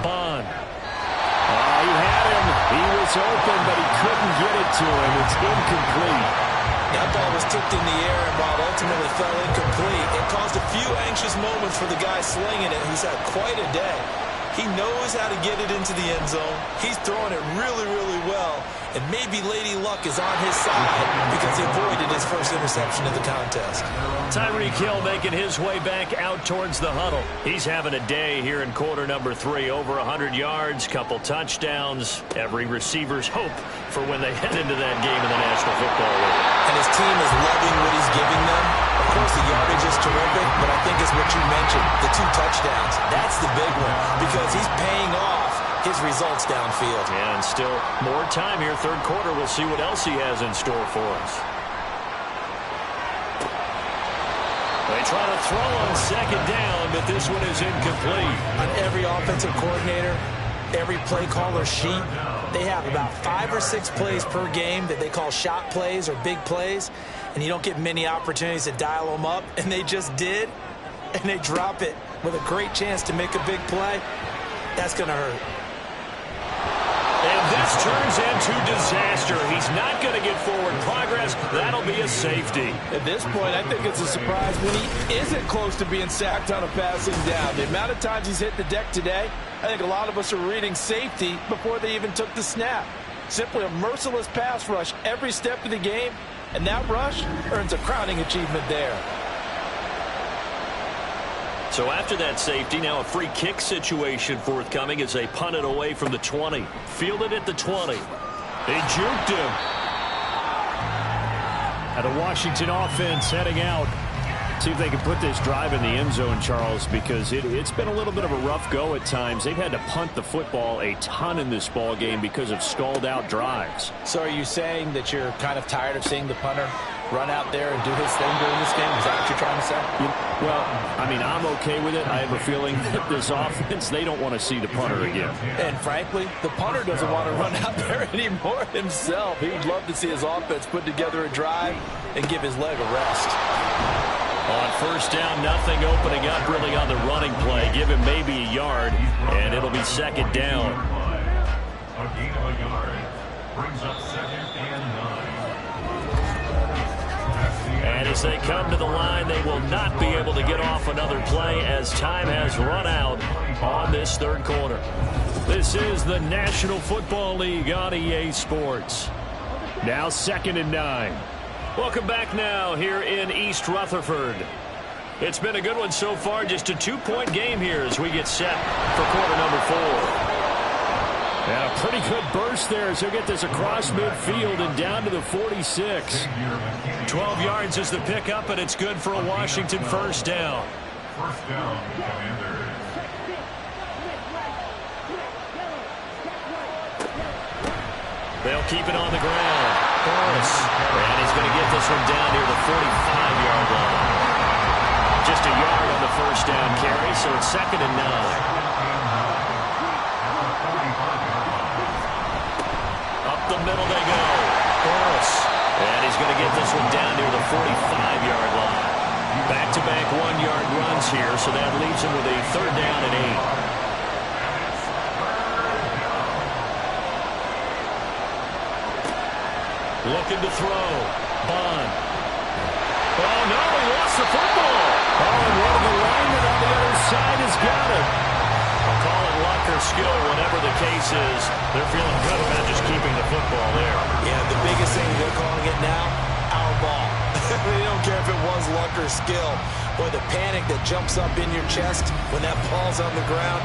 Bond. He had him. He was open, but he couldn't get it to him. It's incomplete. That ball was tipped in the air, and while it ultimately fell incomplete, it caused a few anxious moments for the guy slinging it, who's had quite a day. He knows how to get it into the end zone. He's throwing it really, really well. And maybe Lady Luck is on his side because he avoided his first interception of the contest. Tyreek Hill making his way back out towards the huddle. He's having a day here in quarter number 3. Over 100 yards, couple touchdowns. Every receiver's hope for when they head into that game in the National Football League. And his team is loving what he's giving them. Of course, the yardage is terrific, but I think it's what you mentioned, the 2 touchdowns. That's the big one because he's paying off his results downfield. And still more time here, third quarter. We'll see what else he has in store for us. They try to throw on second down, but this one is incomplete. On every offensive coordinator, every play caller sheet, they have about 5 or 6 plays per game that they call shot plays or big plays, and you don't get many opportunities to dial them up, and they just did, and they drop it with a great chance to make a big play. That's going to hurt. And this turns into disaster. He's not going to get forward progress. That'll be a safety. At this point, I think it's a surprise when he isn't close to being sacked on a passing down. The amount of times he's hit the deck today, I think a lot of us are reading safety before they even took the snap. Simply a merciless pass rush every step of the game, and that rush earns a crowning achievement there. So after that safety, now a free kick situation forthcoming as they punt it away from the 20. Fielded at the 20. They juked him. And the Washington offense heading out. See if they can put this drive in the end zone, Charles, because it's been a little bit of a rough go at times. They've had to punt the football a ton in this ball game because of stalled-out drives. So are you saying that you're kind of tired of seeing the punter run out there and do his thing during this game? Is that what you're trying to say? Well, I mean, I'm okay with it. I have a feeling that this offense, they don't want to see the punter again. And frankly, the punter doesn't want to run out there anymore himself. He would love to see his offense put together a drive and give his leg a rest. On first down, nothing opening up really on the running play. Give him maybe a yard, and it'll be second down. A gain of a yard brings up 2nd and 9. And as they come to the line, they will not be able to get off another play as time has run out on this third quarter. This is the National Football League on EA Sports. Now 2nd and 9. Welcome back now here in East Rutherford. It's been a good one so far, just a 2-point game here as we get set for quarter number 4. And a pretty good burst there as he'll get this across midfield and down to the 46. 12 yards is the pickup, and it's good for a Washington first down. First down, Commanders. They'll keep it on the ground. Burris. And he's going to get this one down near the 45-yard line. Just a yard on the first down carry, so it's 2nd and 9. Up the middle they go. Burris. And he's going to get this one down near the 45-yard line. Back-to-back 1-yard runs here, so that leaves him with a 3rd down and 8. Looking to throw. Bond. Oh, no, he lost the football. Oh, and one of the linemen on the other side has got it. I'll call it luck or skill, whatever the case is. They're feeling good about just keeping the football there. Yeah, the biggest thing they're calling it now, our ball. They don't care if it was luck or skill. Boy, the panic that jumps up in your chest when that ball's on the ground,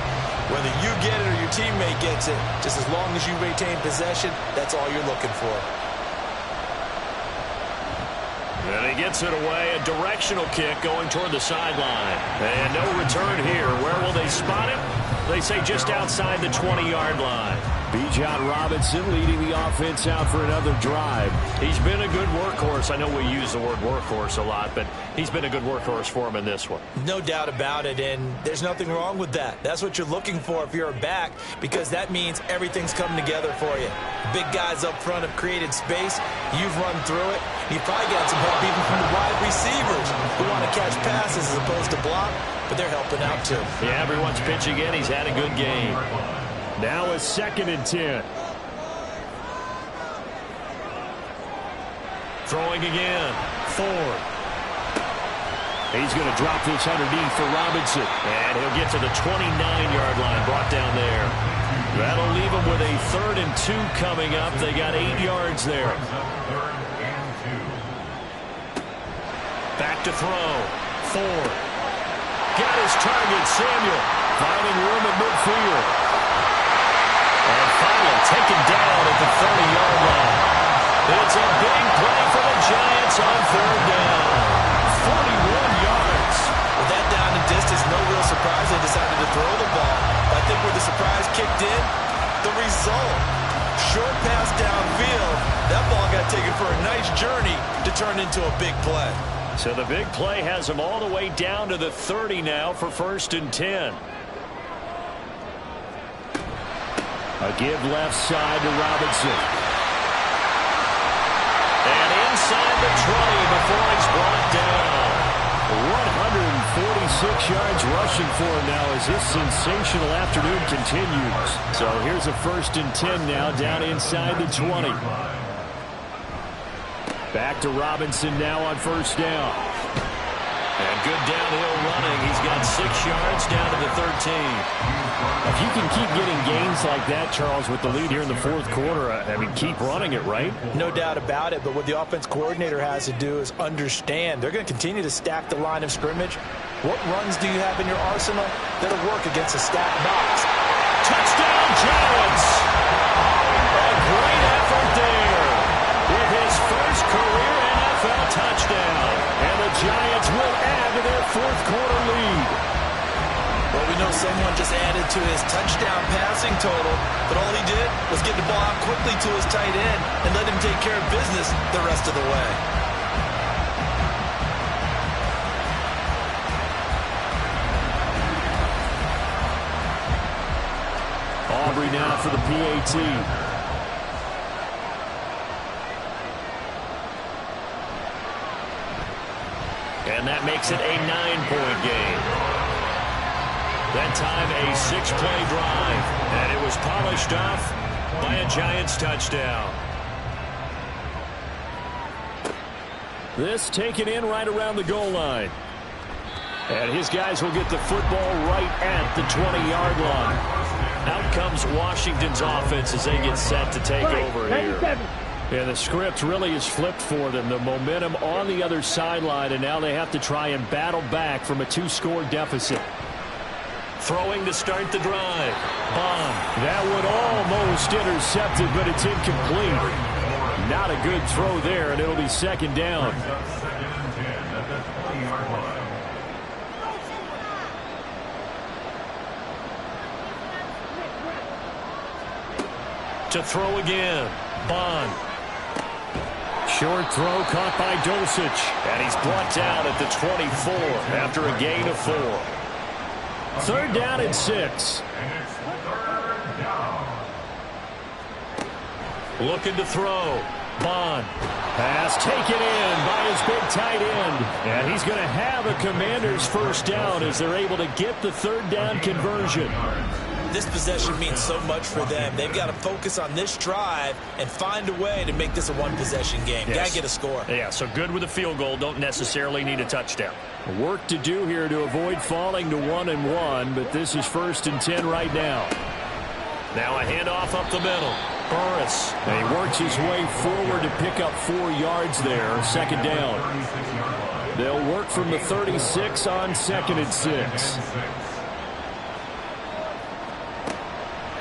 whether you get it or your teammate gets it, just as long as you retain possession, that's all you're looking for. And he gets it away, a directional kick going toward the sideline. And no return here. Where will they spot it? They say just outside the 20-yard line. Bijan Robinson leading the offense out for another drive. He's been a good workhorse. I know we use the word workhorse a lot, but he's been a good workhorse for him in this one. No doubt about it, and there's nothing wrong with that. That's what you're looking for if you're a back, because that means everything's coming together for you. Big guys up front have created space. You've run through it. You've probably got some help even from the wide receivers who want to catch passes as opposed to block, but they're helping out too. Yeah, everyone's pitching in. He's had a good game. Now a 2nd and 10. Throwing again. Ford. He's going to drop this underneath for Robinson. And he'll get to the 29-yard line, brought down there. That'll leave him with a 3rd and 2 coming up. They got 8 yards there. Back to throw. Ford. Got his target, Samuel. Finding room at midfield. And finally taken down at the 30-yard line. It's a big play for the Giants on 3rd down. 41 yards. With that down and distance, no real surprise they decided to throw the ball. I think where the surprise kicked in, the result. Short pass downfield. That ball got taken for a nice journey to turn into a big play. So the big play has him all the way down to the 30 now for 1st and 10. A give left side to Robinson. And inside the 20 before he's brought down. 146 yards rushing for him now as his sensational afternoon continues. So here's a 1st and 10 now down inside the 20. Back to Robinson now on 1st down. And good downhill running. He's got 6 yards down to the 13. If you can keep getting gains like that, Charles, with the lead here in the 4th quarter, I mean, keep running it, right? No doubt about it, but what the offense coordinator has to do is understand. They're going to continue to stack the line of scrimmage. What runs do you have in your arsenal that'll work against a stacked box? Touchdown, Giants! A great effort there with his first career NFL touchdown. And the Giants will add fourth quarter lead. Well, we know someone just added to his touchdown passing total, but all he did was get the ball out quickly to his tight end and let him take care of business the rest of the way. Aubrey now for the PAT. And that makes it a 9-point game. That time a 6-play drive, and it was polished off by a Giants touchdown. This taken in right around the goal line. And his guys will get the football right at the 20-yard line. Out comes Washington's offense as they get set to take over here. Yeah, the script really is flipped for them. The momentum on the other sideline, and now they have to try and battle back from a 2-score deficit. Throwing to start the drive. Bond. That one almost intercepted, but it's incomplete. Not a good throw there, and it'll be second down. To throw again. Bond. Short throw caught by Dulcich. And he's brought down at the 24 after a gain of 4. Third down and 6. Looking to throw. Bond. Pass taken in by his big tight end. And he's going to have a Commanders first down as they're able to get the third down conversion. This possession means so much for them. They've got to focus on this drive and find a way to make this a one-possession game. Yes. Got to get a score. Yeah, so good with a field goal. Don't necessarily need a touchdown. Work to do here to avoid falling to 1-1, but this is 1st and 10 right now. Now a handoff up the middle. Burris. And he works his way forward to pick up 4 yards there. Second down. They'll work from the 36 on 2nd and 6.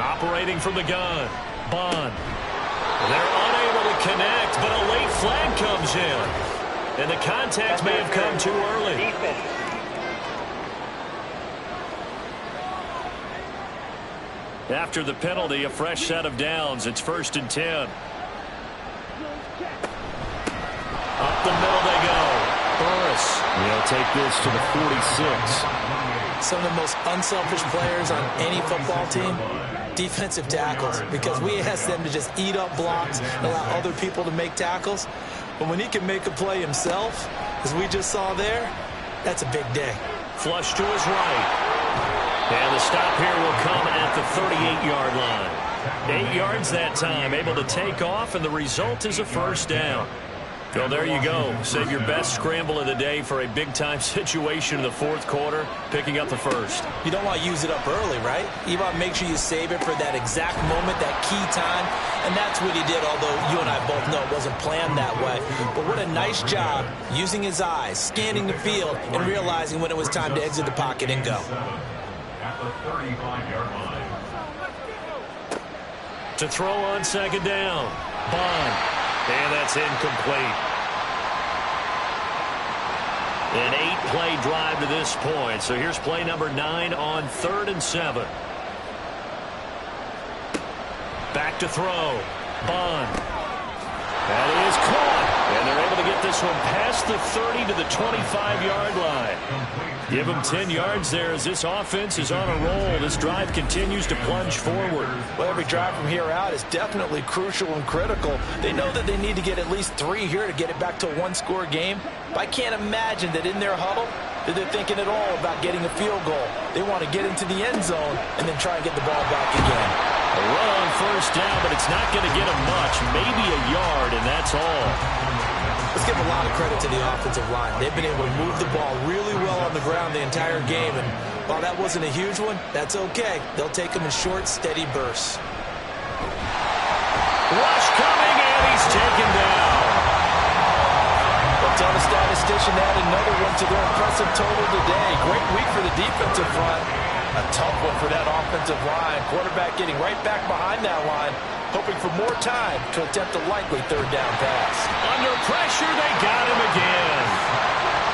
Operating from the gun. Bond. They're unable to connect, but a late flag comes in. And the contact may have come too early. After the penalty, a fresh set of downs. It's 1st and 10. Up the middle they go. Burris. He'll take this to the 46. Some of the most unselfish players on any football team, defensive tackles, because we ask them to just eat up blocks and allow other people to make tackles. But when he can make a play himself, as we just saw there, that's a big day. Flush to his right. And the stop here will come at the 38-yard line. 8 yards that time, able to take off, and the result is a first down. Well, there you go. Save your best scramble of the day for a big-time situation in the 4th quarter, picking up the first. You don't want to use it up early, right? You want to make sure you save it for that exact moment, that key time, and that's what he did, although you and I both know it wasn't planned that way. But what a nice job using his eyes, scanning the field, and realizing when it was time to exit the pocket and go. At the 35-yard line. To throw on second down. Bond. And that's incomplete. An 8-play drive to this point. So here's play number 9 on 3rd and 7. Back to throw. Bond. That is caught. And they're able to get this one past the 30 to the 25-yard line. Give them 10 yards there as this offense is on a roll. This drive continues to plunge forward. Well, every drive from here out is definitely crucial and critical. They know that they need to get at least 3 here to get it back to a one-score game. But I can't imagine that in their huddle that they're thinking at all about getting a field goal. They want to get into the end zone and then try and get the ball back again. A run on first down, but it's not going to get them much. Maybe a yard, and that's all. Let's give a lot of credit to the offensive line. They've been able to move the ball really well on the ground the entire game. And while that wasn't a huge one, that's okay. They'll take them in short, steady bursts. Rush coming, and he's taken down. Well, tell the statistician to add another one to their impressive total today. Great week for the defensive front. A tough one for that offensive line. Quarterback getting right back behind that line, hoping for more time to attempt a likely third down pass. Under pressure, they got him again.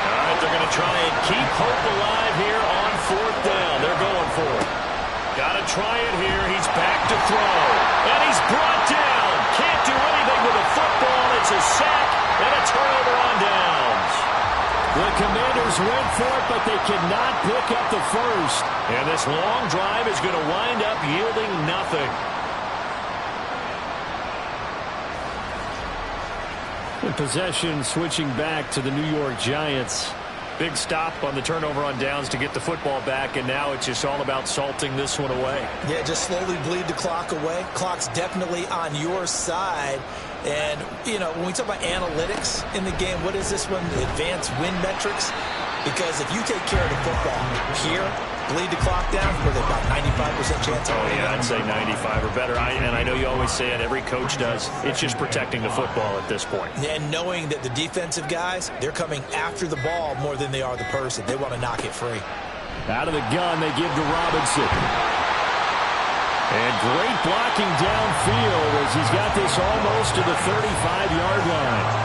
All right, But they're going to try and keep hope alive here on 4th down. They're going for it. Got to try it here. He's back to throw. And he's brought down. Can't do anything with the football. It's a sack and a turnover on downs. The Commanders went for it, but they cannot pick up the first. And this long drive is going to wind up yielding nothing. The possession switching back to the New York Giants. Big stop on the turnover on downs to get the football back, and now it's just all about salting this one away. Yeah, just slowly bleed the clock away. Clock's definitely on your side. And, you know, when we talk about analytics in the game, what is this one? Advanced win metrics? Because if you take care of the football here, bleed the clock down, with about 95% chance. Oh, yeah, I'd say 95 or better. And I know you always say it, every coach does. It's just protecting the football at this point. And knowing that the defensive guys, they're coming after the ball more than they are the person. They want to knock it free. Out of the gun, they give to Robinson. And great blocking downfield as he's got this almost to the 35-yard line.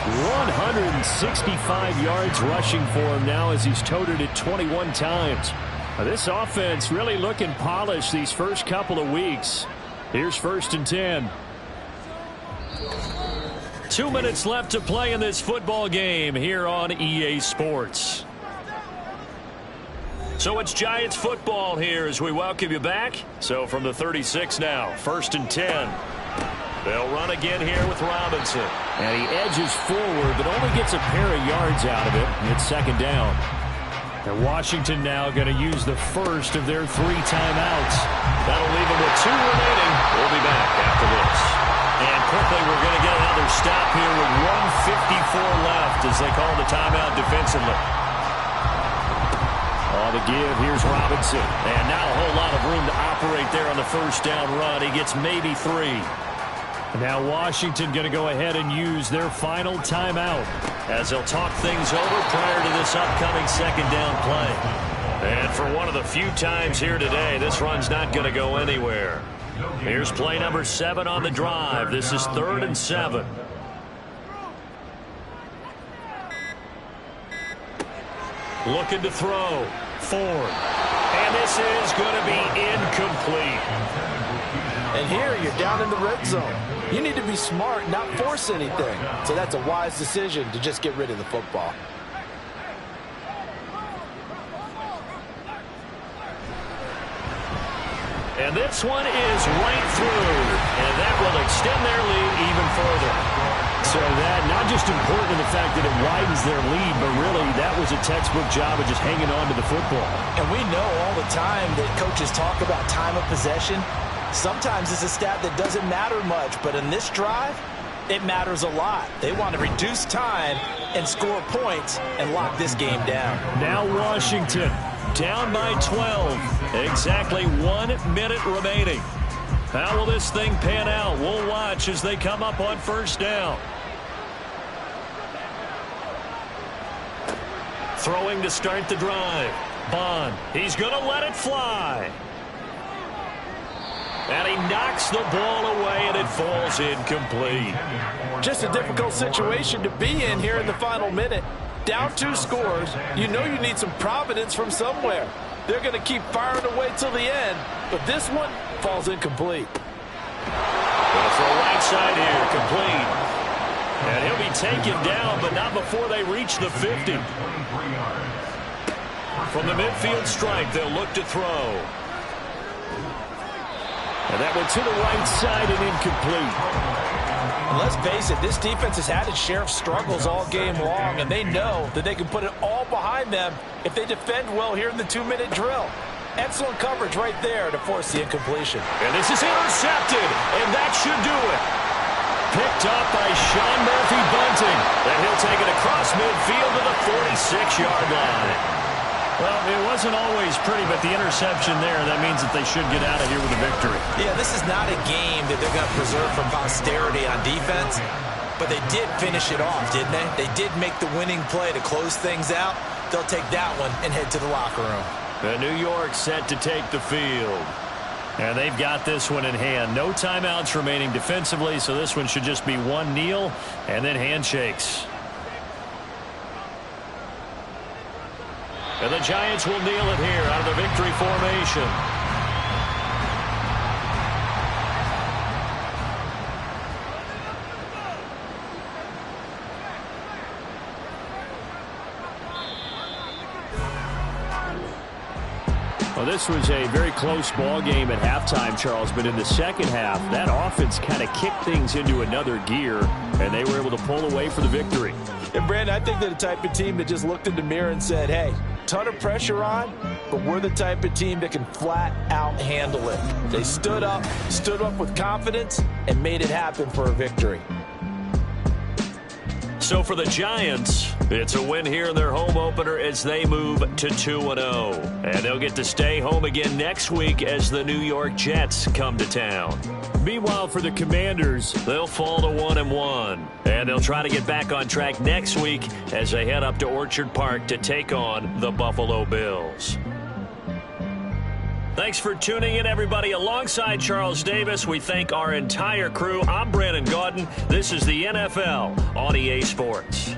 165 yards rushing for him now as he's toted it 21 times. This offense really looking polished these first couple of weeks. Here's 1st and 10. 2 minutes left to play in this football game here on EA Sports. So it's Giants football here as we welcome you back. So from the 36 now, 1st and 10. They'll run again here with Robinson. And he edges forward, but only gets a pair of yards out of it. And it's 2nd down. And Washington now going to use the first of their 3 timeouts. That'll leave them with 2 remaining. We'll be back after this. And quickly, we're going to get another stop here with 1:54 left as they call the timeout defensively. On the give, here's Robinson. And not a whole lot of room to operate there on the 1st down run. He gets maybe 3. Now Washington going to go ahead and use their final timeout as they'll talk things over prior to this upcoming 2nd down play. And for one of the few times here today, this run's not going to go anywhere. Here's play number 7 on the drive. This is 3rd and 7. Looking to throw. Ford. And this is going to be incomplete. And here you're down in the red zone. You need to be smart, not force anything. So that's a wise decision to just get rid of the football. And this one is right through. And that will extend their lead even further. So that not just important in the fact that it widens their lead, but really that was a textbook job of just hanging on to the football. And we know all the time that coaches talk about time of possession. Sometimes it's a stat that doesn't matter much, but in this drive, it matters a lot. They want to reduce time and score points and lock this game down. Now Washington down by 12. Exactly 1 minute remaining. How will this thing pan out? We'll watch as they come up on 1st down. Throwing to start the drive. Bond. He's going to let it fly. And he knocks the ball away, and it falls incomplete. Just a difficult situation to be in here in the final minute. Down 2 scores. You know you need some providence from somewhere. They're going to keep firing away till the end, but this one falls incomplete. Going to throw right side here, complete. And he'll be taken down, but not before they reach the 50. From the midfield stripe, they'll look to throw. And that went to the right side and incomplete. And let's face it, this defense has had its share of struggles all game long, and they know that they can put it all behind them if they defend well here in the 2-minute drill. Excellent coverage right there to force the incompletion. And this is intercepted, and that should do it. Picked up by Sean Murphy-Bunting. And he'll take it across midfield to the 46-yard line. Well, it wasn't always pretty, but the interception there, that means that they should get out of here with a victory. Yeah, this is not a game that they're going to preserve for posterity on defense, but they did finish it off, didn't they? They did make the winning play to close things out. They'll take that one and head to the locker room. And New York set to take the field. And they've got this one in hand. No timeouts remaining defensively, so this one should just be one kneel and then handshakes. And the Giants will kneel it here out of the victory formation. Well, this was a very close ball game at halftime, Charles, but in the second half, that offense kind of kicked things into another gear, and they were able to pull away for the victory. And, Brandon, I think they're the type of team that just looked in the mirror and said, hey, ton of pressure on, but we're the type of team that can flat out handle it. They stood up with confidence, and made it happen for a victory. So for the Giants, it's a win here in their home opener as they move to 2-0. And they'll get to stay home again next week as the New York Jets come to town. Meanwhile, for the Commanders, they'll fall to 1-1. And they'll try to get back on track next week as they head up to Orchard Park to take on the Buffalo Bills. Thanks for tuning in, everybody. Alongside Charles Davis, we thank our entire crew. I'm Brandon Gaudin. This is the NFL on EA Sports.